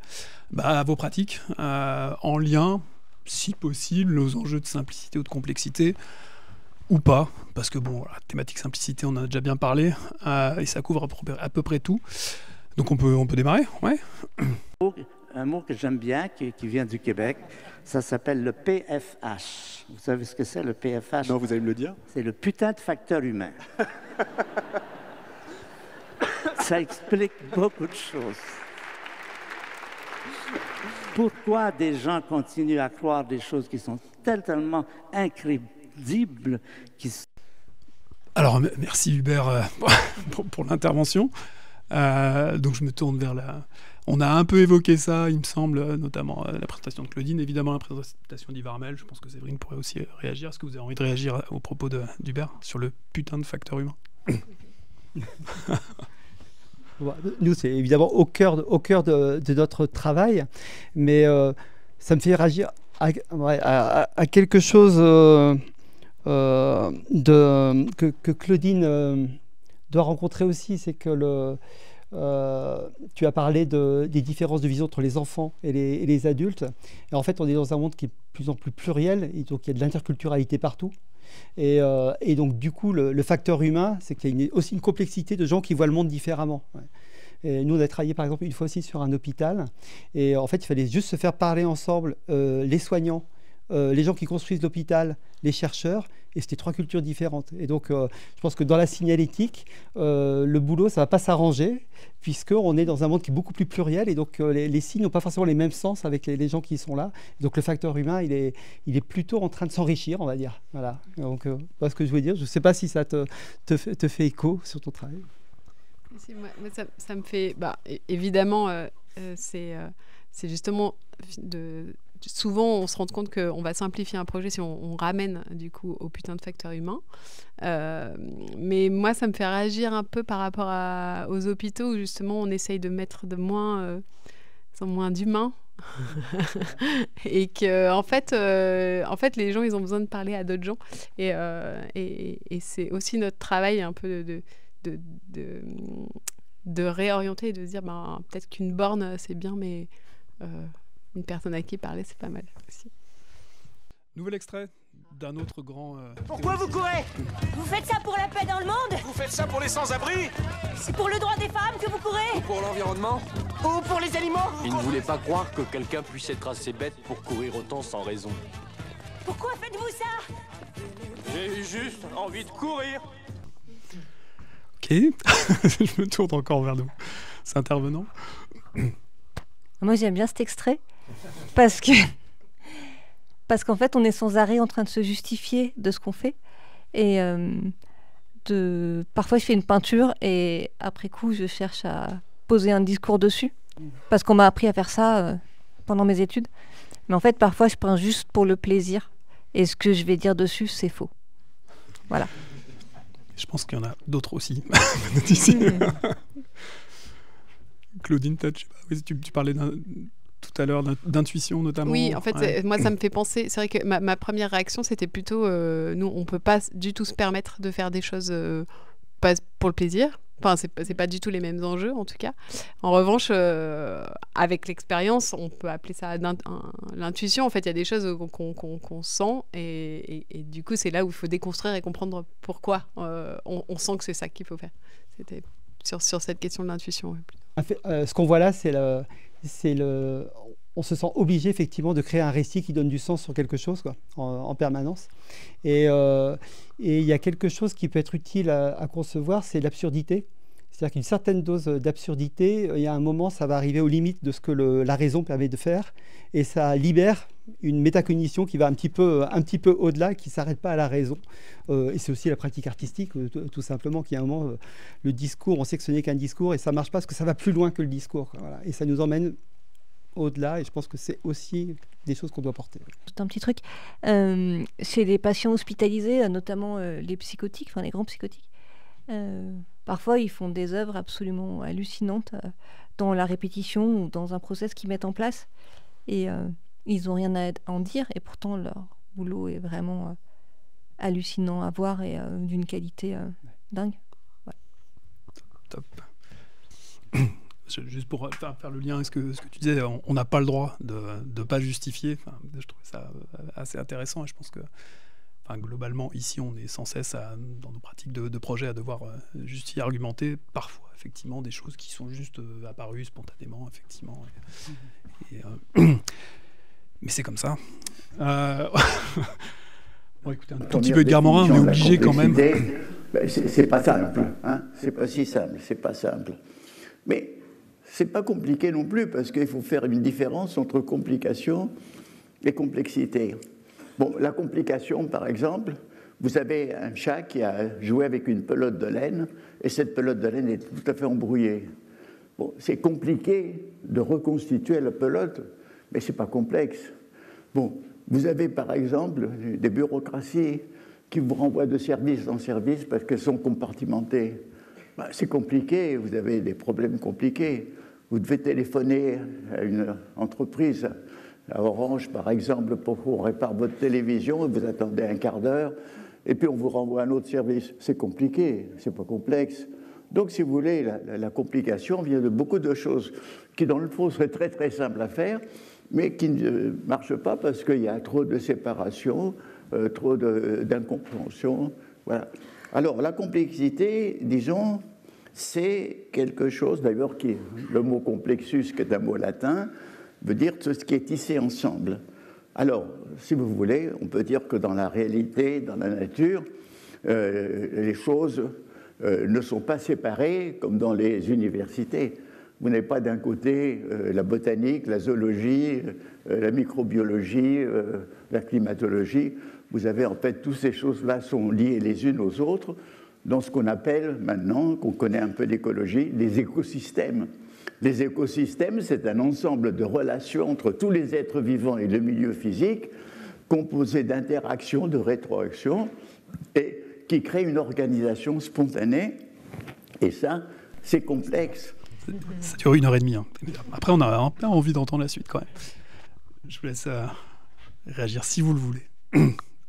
à vos pratiques, en lien, si possible, aux enjeux de simplicité ou de complexité, ou pas, parce que bon, la thématique simplicité, on en a déjà bien parlé, et ça couvre à peu près tout. Donc on peut démarrer, ouais. Un mot que j'aime bien, qui vient du Québec, ça s'appelle le PFH. Vous savez ce que c'est, le PFH? Non, vous allez me le dire. C'est le putain de facteur humain. Ça explique beaucoup de choses. Pourquoi des gens continuent à croire des choses qui sont tellement incrédibles Alors, merci Hubert pour l'intervention. Donc je me tourne vers la... On a un peu évoqué ça, il me semble, notamment la présentation de Claudine, évidemment la présentation d'Yves Armel. Je pense que Séverine pourrait aussi réagir. Est-ce que vous avez envie de réagir aux propos d'Hubert sur le putain de facteur humain? Nous, c'est évidemment au cœur de notre travail, mais ça me fait réagir à quelque chose que Claudine doit rencontrer aussi, c'est que tu as parlé des différences de vision entre les enfants et les adultes. Et en fait, on est dans un monde qui est de plus en plus pluriel, et donc il y a de l'interculturalité partout. Et donc, du coup, le facteur humain, c'est qu'il y a aussi une complexité de gens qui voient le monde différemment. Ouais. Et nous, on a travaillé, par exemple, une fois aussi sur un hôpital. Et en fait, il fallait juste se faire parler ensemble les soignants, les gens qui construisent l'hôpital, les chercheurs, et c'était 3 cultures différentes. Et donc, je pense que dans la signalétique, le boulot, ça ne va pas s'arranger, puisqu'on est dans un monde qui est beaucoup plus pluriel, et donc les signes n'ont pas forcément les mêmes sens avec les gens qui sont là. Donc, le facteur humain, il est plutôt en train de s'enrichir, on va dire. Voilà. Donc, voilà ce que je veux dire. Je ne sais pas si ça te fait écho sur ton travail. Moi, ça me fait... évidemment, c'est justement... Souvent, on se rend compte qu'on va simplifier un projet si on ramène du coup au putain de facteur humain. Mais moi, ça me fait réagir un peu par rapport aux hôpitaux où justement on essaye de mettre de moins d'humain. Et que en fait, les gens, ils ont besoin de parler à d'autres gens. Et c'est aussi notre travail un peu de réorienter et de se dire peut-être qu'une borne, c'est bien, mais... une personne à qui parler, c'est pas mal aussi. Nouvel extrait d'un autre grand... Pourquoi vous courez? Vous faites ça pour la paix dans le monde? Vous faites ça pour les sans-abri? C'est pour le droit des femmes que vous courez? Ou pour l'environnement? Ou pour les animaux? Il ne voulait pas croire que quelqu'un puisse être assez bête pour courir autant sans raison. Pourquoi faites-vous ça? J'ai juste envie de courir. Ok, je me tourne encore vers nous. C'est intervenant. Moi, j'aime bien cet extrait parce qu'en fait, on est sans arrêt en train de se justifier de ce qu'on fait. Et parfois, je fais une peinture et après coup, je cherche à poser un discours dessus parce qu'on m'a appris à faire ça pendant mes études. Mais en fait, parfois, je peins juste pour le plaisir et ce que je vais dire dessus, c'est faux. Voilà. Je pense qu'il y en a d'autres aussi. Claudine, peut-être, je sais pas, oui, tu parlais tout à l'heure d'intuition notamment. Oui, en fait, ouais. Moi, ça me fait penser... C'est vrai que ma première réaction, c'était plutôt... nous, on ne peut pas du tout se permettre de faire des choses pas pour le plaisir. Enfin, c'est pas du tout les mêmes enjeux, en tout cas. En revanche, avec l'expérience, on peut appeler ça l'intuition. En fait, il y a des choses qu'on sent et du coup, c'est là où il faut déconstruire et comprendre pourquoi on sent que c'est ça qu'il faut faire. sur cette question de l'intuition. Ce qu'on voit là, on se sent obligé effectivement de créer un récit qui donne du sens sur quelque chose quoi, en permanence. Et il y a quelque chose qui peut être utile à concevoir, c'est l'absurdité. C'est-à-dire qu'une certaine dose d'absurdité, il y a un moment, ça va arriver aux limites de ce que la raison permet de faire, et ça libère une métacognition qui va un petit peu au-delà, qui ne s'arrête pas à la raison. Et c'est aussi la pratique artistique, tout simplement, qu'il y a un moment, le discours, on sait que ce n'est qu'un discours, et ça ne marche pas parce que ça va plus loin que le discours. Voilà. Et ça nous emmène au-delà, et je pense que c'est aussi des choses qu'on doit porter. C'est un petit truc. Chez les patients hospitalisés, notamment les psychotiques, enfin les grands psychotiques, parfois ils font des œuvres absolument hallucinantes dans la répétition ou dans un process qu'ils mettent en place, et ils n'ont rien à en dire, et pourtant leur boulot est vraiment hallucinant à voir et d'une qualité dingue. Ouais. Top. Juste pour faire le lien avec ce que tu disais, on n'a pas le droit de ne pas justifier. Enfin, je trouvais ça assez intéressant, et je pense que globalement, ici, on est sans cesse, dans nos pratiques de projet, à devoir justifier, argumenter, parfois, effectivement, des choses qui sont juste apparues spontanément, effectivement. Mais c'est comme ça. On va écouter un tout petit peu Edgar Morin, on est obligé quand même. C'est pas simple, hein, c'est pas si simple, c'est pas simple. Mais c'est pas compliqué non plus, parce qu'il faut faire une différence entre complication et complexité. Bon, la complication, par exemple, vous avez un chat qui a joué avec une pelote de laine, et cette pelote de laine est tout à fait embrouillée. Bon, c'est compliqué de reconstituer la pelote, mais c'est pas complexe. Bon, vous avez par exemple des bureaucraties qui vous renvoient de service en service parce qu'elles sont compartimentées. Ben, c'est compliqué, vous avez des problèmes compliqués. Vous devez téléphoner à une entreprise, à Orange par exemple, pour qu'on répare votre télévision, et vous attendez un quart d'heure, et puis on vous renvoie à un autre service. C'est compliqué, c'est pas complexe. Donc, si vous voulez, la complication vient de beaucoup de choses qui, dans le fond, seraient très très simples à faire, mais qui ne marchent pas parce qu'il y a trop de séparation, trop d'incompréhension. Voilà. Alors, la complexité, disons, c'est quelque chose, d'ailleurs, qui, le mot complexus, qui est un mot latin, veut dire tout ce qui est tissé ensemble. Alors, si vous voulez, on peut dire que dans la réalité, dans la nature, les choses ne sont pas séparées comme dans les universités. Vous n'avez pas d'un côté la botanique, la zoologie, la microbiologie, la climatologie. Vous avez en fait toutes ces choses-là sont liées les unes aux autres dans ce qu'on appelle maintenant, qu'on connaît un peu d'écologie, les écosystèmes. Les écosystèmes, c'est un ensemble de relations entre tous les êtres vivants et le milieu physique, composé d'interactions, de rétroactions, et qui crée une organisation spontanée. Et ça, c'est complexe. Ça dure 1h30. Hein. Après, on a un peu envie d'entendre la suite quand même. Je vous laisse réagir si vous le voulez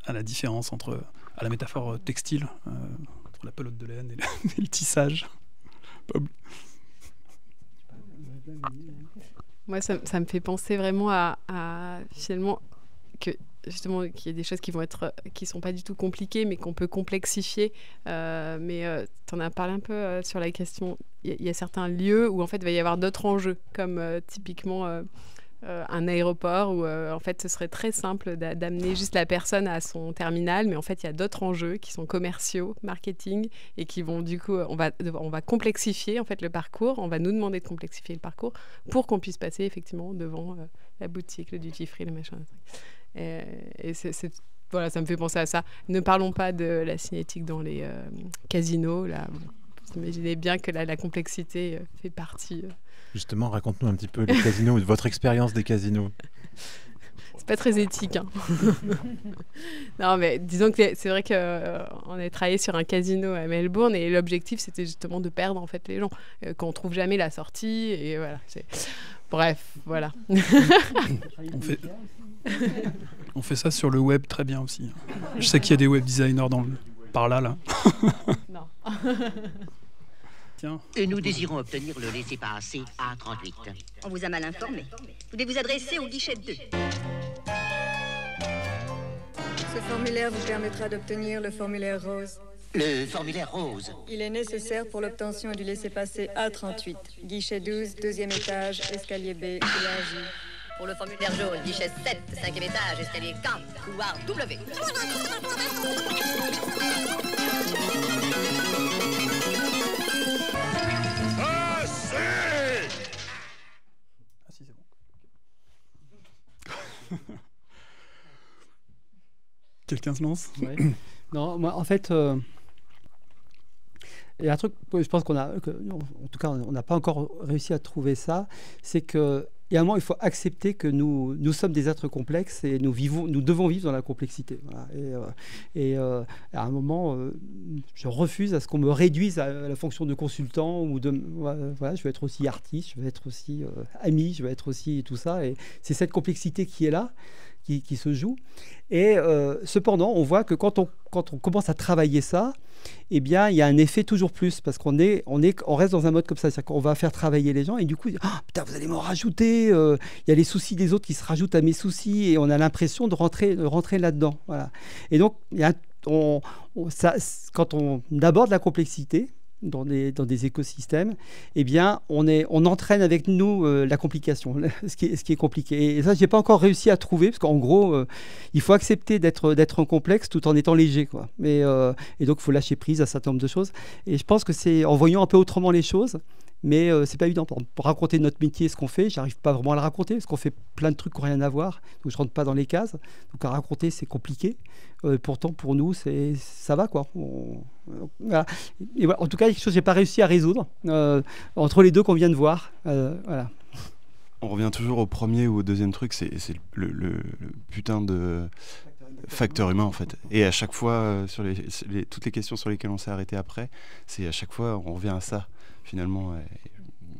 à la différence à la métaphore textile, entre la pelote de laine et le tissage. Moi, ça me fait penser vraiment à finalement que justement qu'il y a des choses qui sont pas du tout compliquées, mais qu'on peut complexifier. Mais tu en as parlé un peu sur la question. Il y a certains lieux où en fait il va y avoir d'autres enjeux, comme typiquement un aéroport où en fait ce serait très simple d'amener juste la personne à son terminal, mais en fait il y a d'autres enjeux qui sont commerciaux, marketing, et qui vont du coup on va complexifier en fait le parcours, on va nous demander de complexifier le parcours pour qu'on puisse passer effectivement devant la boutique, le duty free, le machin. Et voilà, ça me fait penser à ça. Ne parlons pas de la cinétique dans les casinos là. Vous imaginez bien que la complexité fait partie. Justement, raconte-nous un petit peu les casinos, votre expérience des casinos. C'est pas très éthique. Hein. Non, mais disons que c'est vrai qu'on a travaillé sur un casino à Melbourne et l'objectif, c'était justement de perdre en fait les gens, qu'on trouve jamais la sortie. Et voilà. Bref, voilà. On fait ça sur le web très bien aussi. Je sais qu'il y a des web designers par là. Non. Tiens. Nous désirons obtenir le laissez-passer A38. On vous a mal informé. Vous devez vous adresser au guichet 2. Ce formulaire vous permettra d'obtenir le formulaire rose. Le formulaire rose. Il est nécessaire pour l'obtention du laissez-passer A38. Guichet 12, deuxième étage, escalier B, couloir J. Pour le formulaire jaune, guichet 7, cinquième étage, escalier K, couloir W. Ah si, c'est bon. Quelqu'un se lance? Ouais. Non, moi, en fait, il y a un truc, je pense en tout cas, on n'a pas encore réussi à trouver ça, c'est que il y a un moment, il faut accepter que nous sommes des êtres complexes et nous devons vivre dans la complexité. Voilà. Et à un moment, je refuse à ce qu'on me réduise à la fonction de consultant ou de voilà, je veux être aussi artiste, je veux être aussi ami, je veux être aussi tout ça. Et c'est cette complexité qui est là, qui se joue. Et cependant, on voit que quand on commence à travailler ça, eh bien, il y a un effet toujours plus, parce qu'on reste dans un mode comme ça, c'est-à-dire qu'on va faire travailler les gens, et du coup, putain, vous allez m'en rajouter, il y a les soucis des autres qui se rajoutent à mes soucis, et on a l'impression de rentrer là-dedans. Voilà. Et donc, quand on aborde la complexité, dans des écosystèmes, eh bien, on entraîne avec nous la complication, ce qui est compliqué. Et ça, je n'ai pas encore réussi à trouver, parce qu'en gros, il faut accepter d'être complexe tout en étant léger, quoi. Et donc, il faut lâcher prise à un certain nombre de choses. Et je pense que c'est en voyant un peu autrement les choses, mais c'est pas évident. Pour raconter notre métier, ce qu'on fait, j'arrive pas vraiment à le raconter, parce qu'on fait plein de trucs qui n'ont rien à voir, donc je rentre pas dans les cases. Donc à raconter, c'est compliqué. Pourtant, pour nous, ça va, quoi. Voilà. Et voilà. En tout cas, quelque chose que j'ai pas réussi à résoudre entre les deux qu'on vient de voir. Voilà. On revient toujours au premier ou au deuxième truc, c'est le putain de facteur humain, en fait. Et à chaque fois, sur toutes les questions sur lesquelles on s'est arrêté après, c'est à chaque fois, on revient à ça, finalement. Et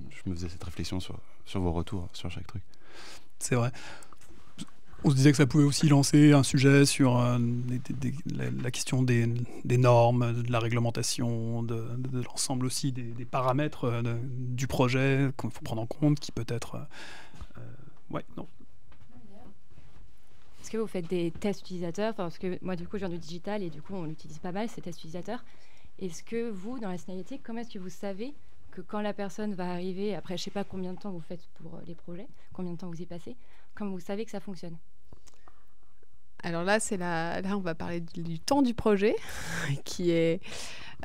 je me faisais cette réflexion sur vos retours, sur chaque truc. C'est vrai. On se disait que ça pouvait aussi lancer un sujet sur la question des normes, de la réglementation, de l'ensemble aussi des paramètres du projet qu'il faut prendre en compte, qui peut être... ouais, non. Est-ce que vous faites des tests utilisateurs? Parce que moi, du coup, je viens du digital et du coup, on l'utilise pas mal, ces tests utilisateurs. Est-ce que vous, dans la signalétique, comment est-ce que vous savez que quand la personne va arriver, après, je sais pas combien de temps vous faites pour les projets, combien de temps vous y passez, comment vous savez que ça fonctionne? Alors là, là, on va parler du temps du projet, qui est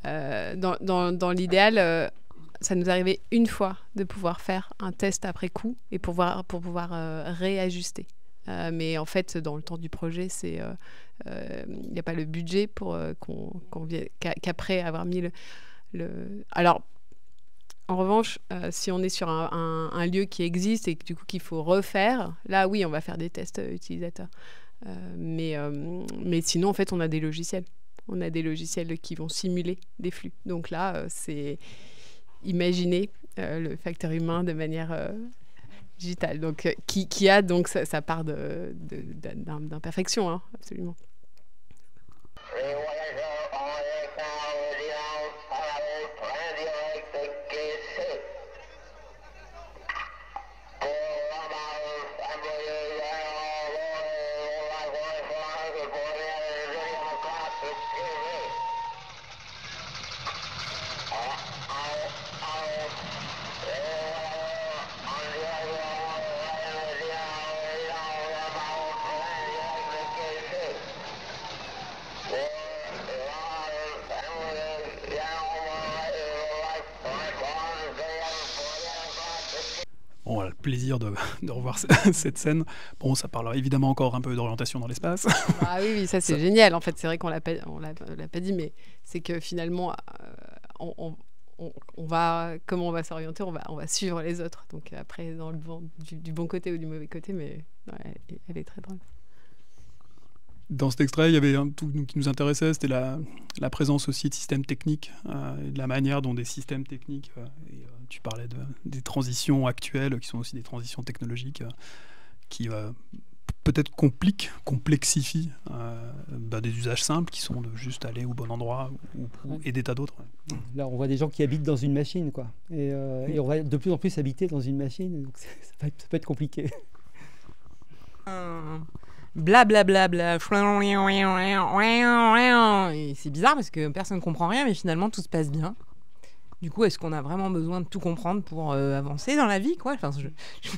dans l'idéal. Ça nous arrivait une fois de pouvoir faire un test après coup et pour pouvoir réajuster. Mais en fait, dans le temps du projet, il n'y a pas le budget pour qu'après avoir mis le... Alors, en revanche, si on est sur un lieu qui existe et du coup qu'il faut refaire, là, oui, on va faire des tests utilisateurs. Mais sinon, en fait, on a des logiciels. On a des logiciels qui vont simuler des flux. Donc là, c'est imaginer le facteur humain de manière digitale. Donc, qui a donc sa part d'imperfection, hein, absolument. On a le plaisir de revoir cette scène. Bon, ça parle évidemment encore un peu d'orientation dans l'espace. Ah oui, ça c'est génial. En fait, c'est vrai qu'on l'a pas dit, mais c'est que finalement, on va, comment on va s'orienter, on va suivre les autres. Donc après, dans du bon côté ou du mauvais côté, mais ouais, elle est très drôle. Dans cet extrait, il y avait un truc qui nous intéressait, c'était la présence aussi de systèmes techniques, et de la manière dont des systèmes techniques, tu parlais des transitions actuelles, qui sont aussi des transitions technologiques, qui peut-être complexifient des usages simples, qui sont de juste aller au bon endroit ou et des tas d'autres. Ouais. Là, on voit des gens qui habitent dans une machine, quoi. Et on va de plus en plus habiter dans une machine, donc ça peut être compliqué. blablabla, et c'est bizarre parce que personne ne comprend rien, mais finalement tout se passe bien. Du coup, est-ce qu'on a vraiment besoin de tout comprendre pour avancer dans la vie, quoi? Enfin, je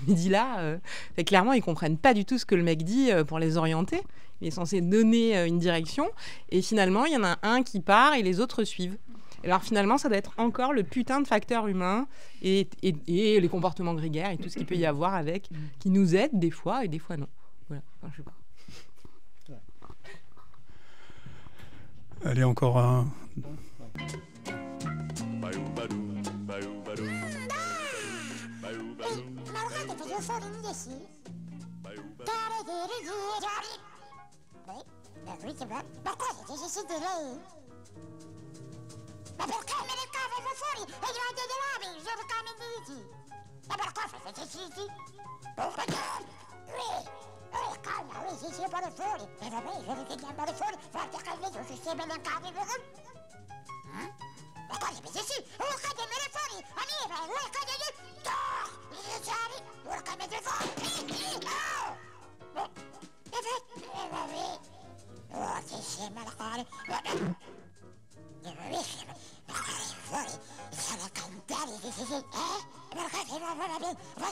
me dis là, clairement, ils comprennent pas du tout ce que le mec dit pour les orienter. Il est censé donner une direction, et finalement, il y en a un qui part et les autres suivent. Alors finalement, ça doit être encore le putain de facteur humain et les comportements grégaires et tout ce qu'il peut y avoir avec, qui nous aident des fois et des fois non. Voilà, enfin, je sais pas. Allez, encore un. Ma perché me ne cavo fuori e davanti ai lavi, sono camminiti. Ma per cosa fai sì? Calma, si pare fuori. E va bene, vedi che andare fuori, forte che vedo si sembra le cave. Ma cosa mi sì? Ora che me ne fuori, amica, ora che ne ora che me ne fuori. Oh, si sembra la fare. Fuori, sono cantare, perché se non va bene, no,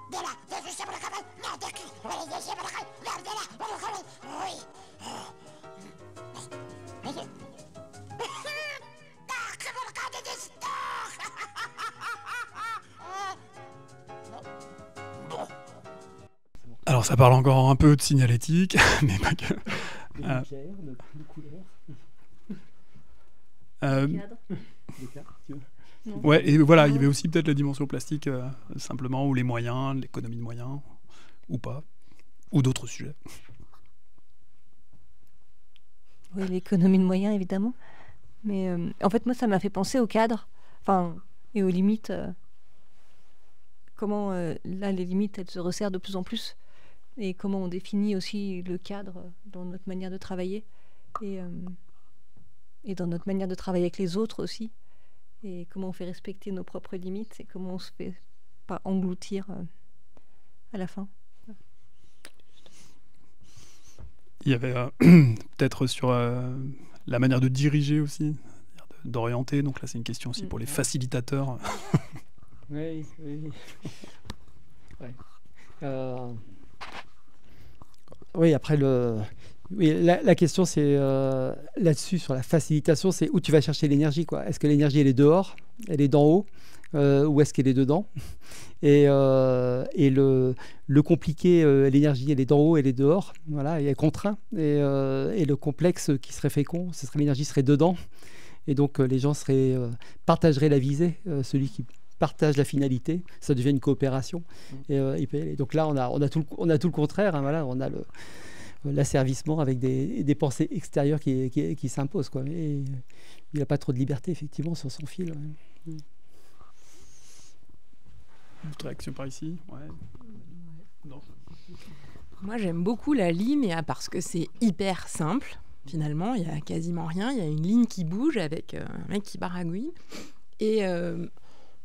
di là, adesso siamo la capa, no, di qui, siamo la capa, no, di là, Alors ça parle encore un peu de signalétique, mais pas que. Ouais, et voilà, il y avait aussi peut-être la dimension plastique, simplement, ou les moyens, l'économie de moyens, ou pas, ou d'autres sujets. Oui, l'économie de moyens, évidemment. Mais en fait, moi, ça m'a fait penser au cadre, et aux limites. Comment, là, les limites, elles se resserrent de plus en plus. Et comment on définit aussi le cadre dans notre manière de travailler. Et dans notre manière de travailler avec les autres aussi. Et comment on fait respecter nos propres limites et comment on se fait pas engloutir à la fin. Il y avait peut-être sur la manière de diriger aussi, d'orienter. Donc là, c'est une question aussi pour les facilitateurs. Oui. Ouais. Oui, après la question c'est là-dessus sur la facilitation, c'est où tu vas chercher l'énergie, quoi. Est-ce que l'énergie elle est dehors, elle est d'en haut, ou est-ce qu'elle est dedans? Et le compliqué, l'énergie elle est d'en haut, elle est dehors, voilà, elle est contraint. Et le complexe qui serait fécond, ce serait l'énergie serait dedans. Et donc les gens partageraient la visée, celui qui partage la finalité, ça devient une coopération. Et donc là on a tout le contraire, hein, voilà, on a l'asservissement avec des pensées extérieures qui s'imposent, quoi. Et il n'a pas trop de liberté, effectivement, sur son fil. Ouais. D'autres réactions par ici? Ouais. Non. Moi, j'aime beaucoup la ligne parce que c'est hyper simple. Finalement, il n'y a quasiment rien. Il y a une ligne qui bouge avec un mec qui baragouine. Et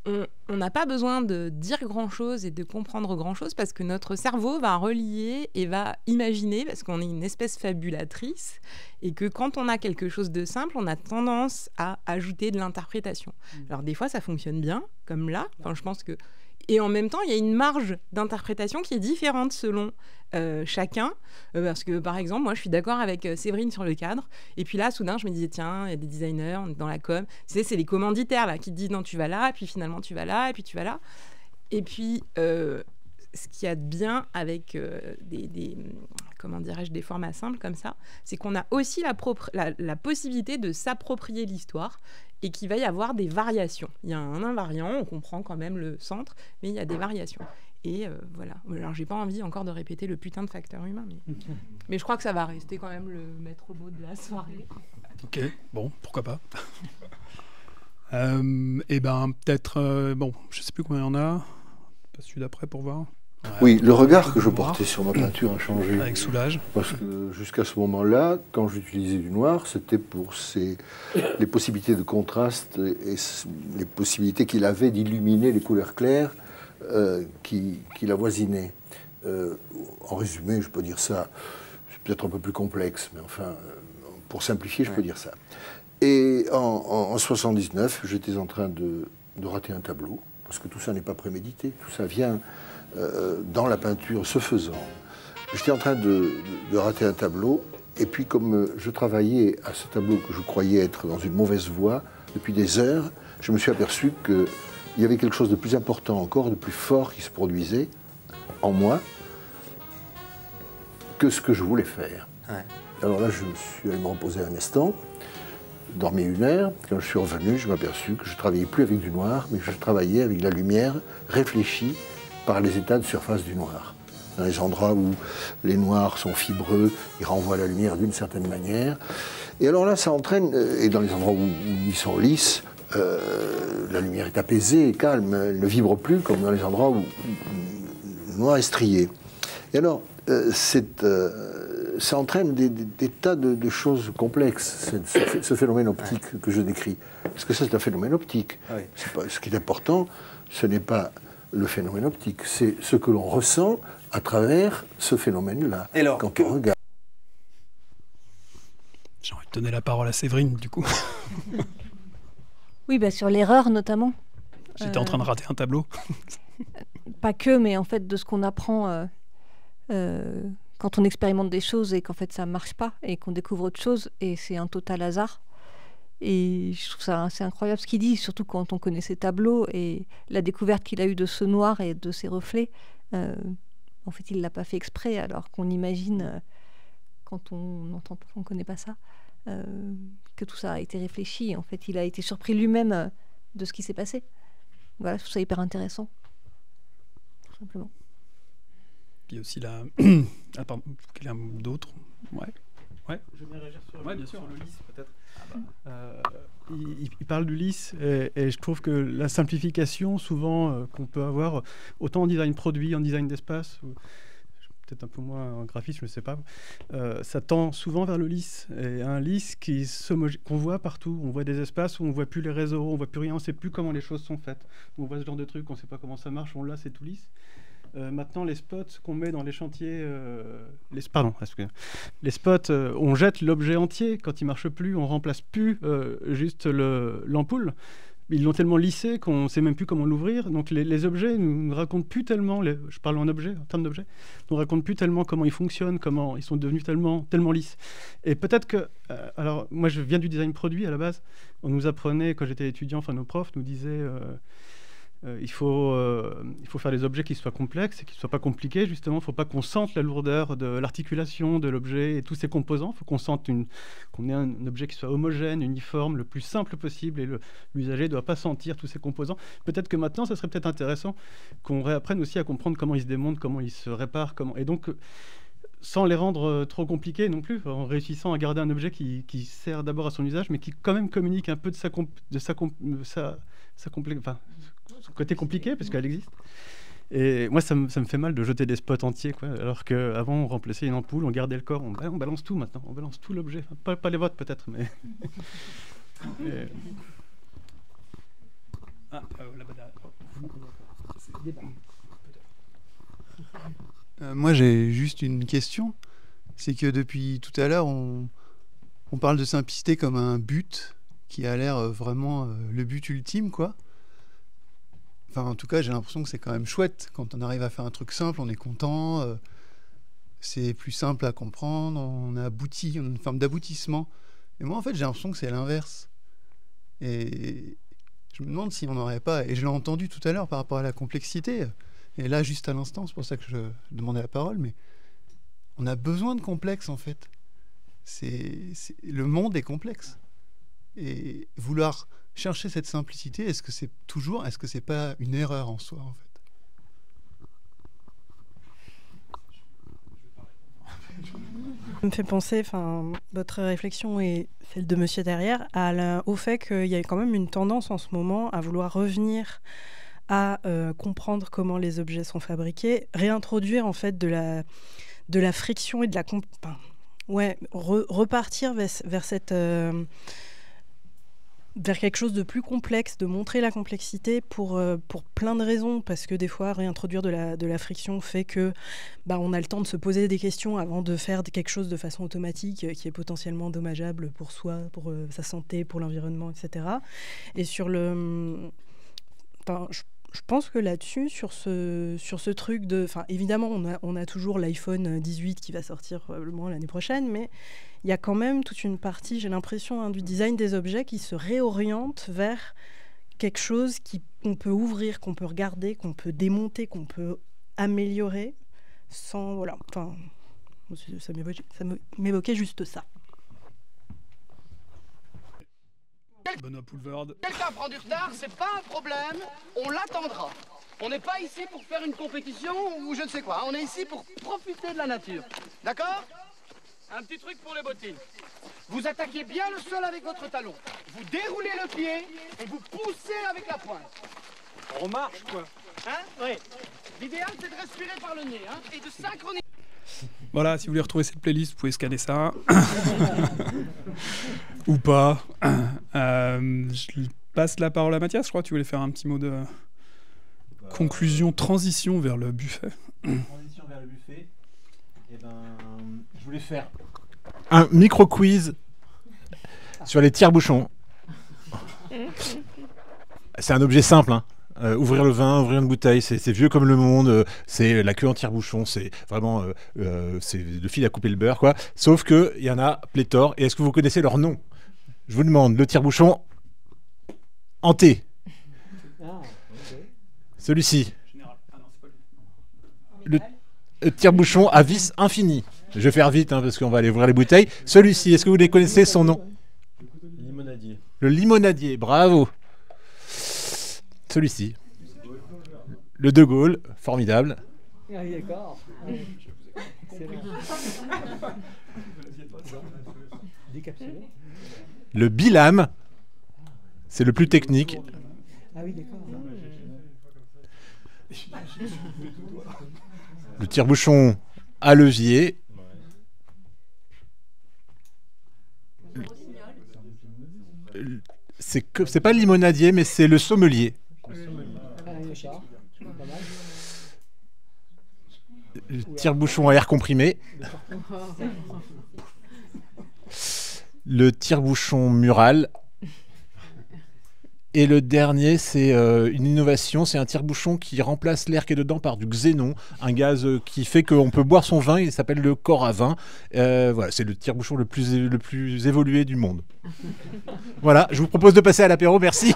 on n'a pas besoin de dire grand-chose et de comprendre grand-chose parce que notre cerveau va relier et va imaginer, parce qu'on est une espèce fabulatrice et que quand on a quelque chose de simple, on a tendance à ajouter de l'interprétation. Alors des fois, ça fonctionne bien, comme là. Enfin, je pense que... Et en même temps, il y a une marge d'interprétation qui est différente selon chacun. Parce que, par exemple, moi, je suis d'accord avec Séverine sur le cadre. Et puis là, soudain, je me disais, tiens, il y a des designers, on est dans la com. C'est les commanditaires là, qui te disent, non, tu vas là, et puis finalement, tu vas là, et puis tu vas là. Et puis, ce qu'il y a de bien avec comment dirais-je, des formats simples comme ça, c'est qu'on a aussi la possibilité de s'approprier l'histoire et qu'il va y avoir des variations. Il y a un invariant, on comprend quand même le centre, mais il y a des variations. Et voilà. Alors, j'ai pas envie encore de répéter le putain de facteur humain, mais je crois que ça va rester quand même le maître mot de la soirée. Ok, bon, pourquoi pas. Et ben, peut-être... bon, je sais plus combien il y en a. Pas celui d'après pour voir. Ouais, oui, le regard que je portais sur ma peinture a changé. Avec Soulage. Parce que jusqu'à ce moment-là, quand j'utilisais du noir, c'était pour les possibilités de contraste et les possibilités qu'il avait d'illuminer les couleurs claires qui l'avoisinaient. En résumé, je peux dire ça, c'est peut-être un peu plus complexe, mais enfin, pour simplifier, je peux dire ça. Et en 79, j'étais en train de rater un tableau, parce que tout ça n'est pas prémédité, tout ça vient dans la peinture, se faisant. J'étais en train de rater un tableau, et puis comme je travaillais à ce tableau que je croyais être dans une mauvaise voie depuis des heures, je me suis aperçu qu'il y avait quelque chose de plus important encore, de plus fort qui se produisait en moi que ce que je voulais faire. Ouais. Alors là, je me suis allé me reposer un instant, dormi 1 heure. Quand je suis revenu, je m'aperçus que je ne travaillais plus avec du noir, mais que je travaillais avec la lumière réfléchie par les états de surface du noir. Dans les endroits où les noirs sont fibreux, ils renvoient la lumière d'une certaine manière. Et alors là, ça entraîne, et dans les endroits où ils sont lisses, la lumière est apaisée et calme, elle ne vibre plus comme dans les endroits où le noir est strié. Et alors, ça entraîne des tas de choses complexes, ce phénomène optique que je décris. Parce que ça, c'est un phénomène optique. Oui. Ce qui est important, ce n'est pas le phénomène optique, c'est ce que l'on ressent à travers ce phénomène-là. Quand on regarde. J'ai envie de donner la parole à Séverine, du coup. Oui, bah, sur l'erreur notamment. J'étais en train de rater un tableau. Pas que, mais en fait, de ce qu'on apprend quand on expérimente des choses et qu'en fait ça ne marche pas et qu'on découvre autre chose, et c'est un total hasard. Et je trouve ça assez incroyable ce qu'il dit, surtout quand on connaît ses tableaux et la découverte qu'il a eue de ce noir et de ses reflets. En fait, il ne l'a pas fait exprès, alors qu'on imagine, quand on ne connaît pas ça, que tout ça a été réfléchi. En fait, il a été surpris lui-même de ce qui s'est passé. Voilà, je trouve ça hyper intéressant, tout simplement. Puis aussi la... Ah pardon, qu'il y a d'autres. Ouais. Je vais réagir sur, bien sûr. Sur le lisse, peut-être. Il parle du lisse, et je trouve que la simplification, souvent, qu'on peut avoir, autant en design produit, en design d'espace, ou peut-être un peu moins en graphisme, je ne sais pas, ça tend souvent vers le lisse. Et un lisse qu'on voit partout. On voit des espaces où on ne voit plus les réseaux, on ne voit plus rien, on ne sait plus comment les choses sont faites. On voit ce genre de truc, on ne sait pas comment ça marche, on l'a, c'est tout lisse. Maintenant, les spots qu'on met dans les chantiers, les spots, on jette l'objet entier quand il marche plus, on remplace plus juste l'ampoule. Ils l'ont tellement lissé qu'on ne sait même plus comment l'ouvrir. Donc les objets nous racontent plus tellement, je parle en termes d'objets, nous racontent plus tellement comment ils fonctionnent, comment ils sont devenus tellement lisses. Et peut-être que, alors moi je viens du design produit à la base, on nous apprenait quand j'étais étudiant, enfin nos profs nous disaient il faut faire des objets qui soient complexes et qui ne soient pas compliqués, justement. Il ne faut pas qu'on sente la lourdeur de l'articulation de l'objet et tous ses composants. Il faut qu'on ait un objet qui soit homogène, uniforme, le plus simple possible, et l'usager ne doit pas sentir tous ces composants. Peut-être que maintenant, ça serait peut-être intéressant qu'on réapprenne aussi à comprendre comment ils se démontent, comment ils se réparent, et donc sans les rendre trop compliqués non plus, en réussissant à garder un objet qui sert d'abord à son usage, mais qui quand même communique un peu de son côté compliqué, parce qu'elle existe. Et moi, ça me fait mal de jeter des spots entiers, quoi, alors qu'avant, on remplaçait une ampoule, on gardait le corps, on balance tout maintenant, on balance tout l'objet. Enfin, pas les vôtres, peut-être, mais... Moi, j'ai juste une question. C'est que depuis tout à l'heure, on parle de simplicité comme un but qui a l'air vraiment le but ultime, quoi. Enfin, en tout cas, j'ai l'impression que c'est quand même chouette. Quand on arrive à faire un truc simple, on est content. C'est plus simple à comprendre. On a abouti, on a une forme d'aboutissement. Et moi, en fait, j'ai l'impression que c'est l'inverse. Et je me demande si on n'aurait pas... Et je l'ai entendu tout à l'heure par rapport à la complexité. Et là, juste à l'instant, c'est pour ça que je demandais la parole. Mais on a besoin de complexe, en fait. Le monde est complexe. Et vouloir chercher cette simplicité, est-ce que c'est pas une erreur en soi, en fait? Ça me fait penser, votre réflexion et celle de monsieur derrière, au fait qu'il y a quand même une tendance en ce moment à vouloir revenir à comprendre comment les objets sont fabriqués, réintroduire en fait de la friction et de la... repartir vers cette... vers quelque chose de plus complexe, de montrer la complexité pour plein de raisons, parce que des fois, réintroduire de la friction fait que on a le temps de se poser des questions avant de faire quelque chose de façon automatique qui est potentiellement dommageable pour soi, pour sa santé, pour l'environnement, etc. Et sur le... Je pense que là-dessus, sur ce truc de... évidemment, on a toujours l'iPhone 18 qui va sortir probablement l'année prochaine, mais il y a quand même toute une partie, j'ai l'impression, du design des objets qui se réoriente vers quelque chose qu'on peut ouvrir, qu'on peut regarder, qu'on peut démonter, qu'on peut améliorer, sans... Voilà. Enfin, ça m'évoquait juste ça. Benoît Poulvord. Quelqu'un prend du retard, c'est pas un problème, on l'attendra. On n'est pas ici pour faire une compétition ou je ne sais quoi, on est ici pour profiter de la nature. D'accord? Un petit truc pour les bottines. Vous attaquez bien le sol avec votre talon. Vous déroulez le pied et vous poussez avec la pointe. On marche, quoi. Hein? Oui. L'idéal, c'est de respirer par le nez, hein, et de synchroniser. Voilà, si vous voulez retrouver cette playlist, vous pouvez scanner ça. Ou pas. Je passe la parole à Mathias, je crois. Tu voulais faire un petit mot de conclusion, transition vers le buffet. Transition vers le buffet. Je voulais faire un micro-quiz sur les tire-bouchons. C'est un objet simple, hein. Ouvrir le vin, ouvrir une bouteille, c'est vieux comme le monde, c'est la queue en tire-bouchon, c'est vraiment c'est le fil à couper le beurre, quoi. Sauf qu'il y en a pléthore. Et est-ce que vous connaissez leur nom? Je vous demande, le tire-bouchon hanté. Celui-ci. Le tire-bouchon à vis infini. Je vais faire vite, hein, parce qu'on va aller ouvrir les bouteilles. Celui-ci, est-ce que vous les connaissez, son nom? Limonadier. Le limonadier, bravo. Celui-ci. Le De Gaulle, formidable. Ah oui, d'accord. Le bilame, c'est le plus technique. Ah oui, d'accord. Le tire-bouchon à levier. C'est pas le limonadier, mais c'est le sommelier. Le tire-bouchon à air comprimé. Le tire-bouchon mural. Et le dernier, c'est une innovation, c'est un tire-bouchon qui remplace l'air qui est dedans par du xénon, un gaz qui fait qu'on peut boire son vin, il s'appelle le corps à vin. Voilà, c'est le tire-bouchon le plus évolué du monde. Voilà, je vous propose de passer à l'apéro, merci.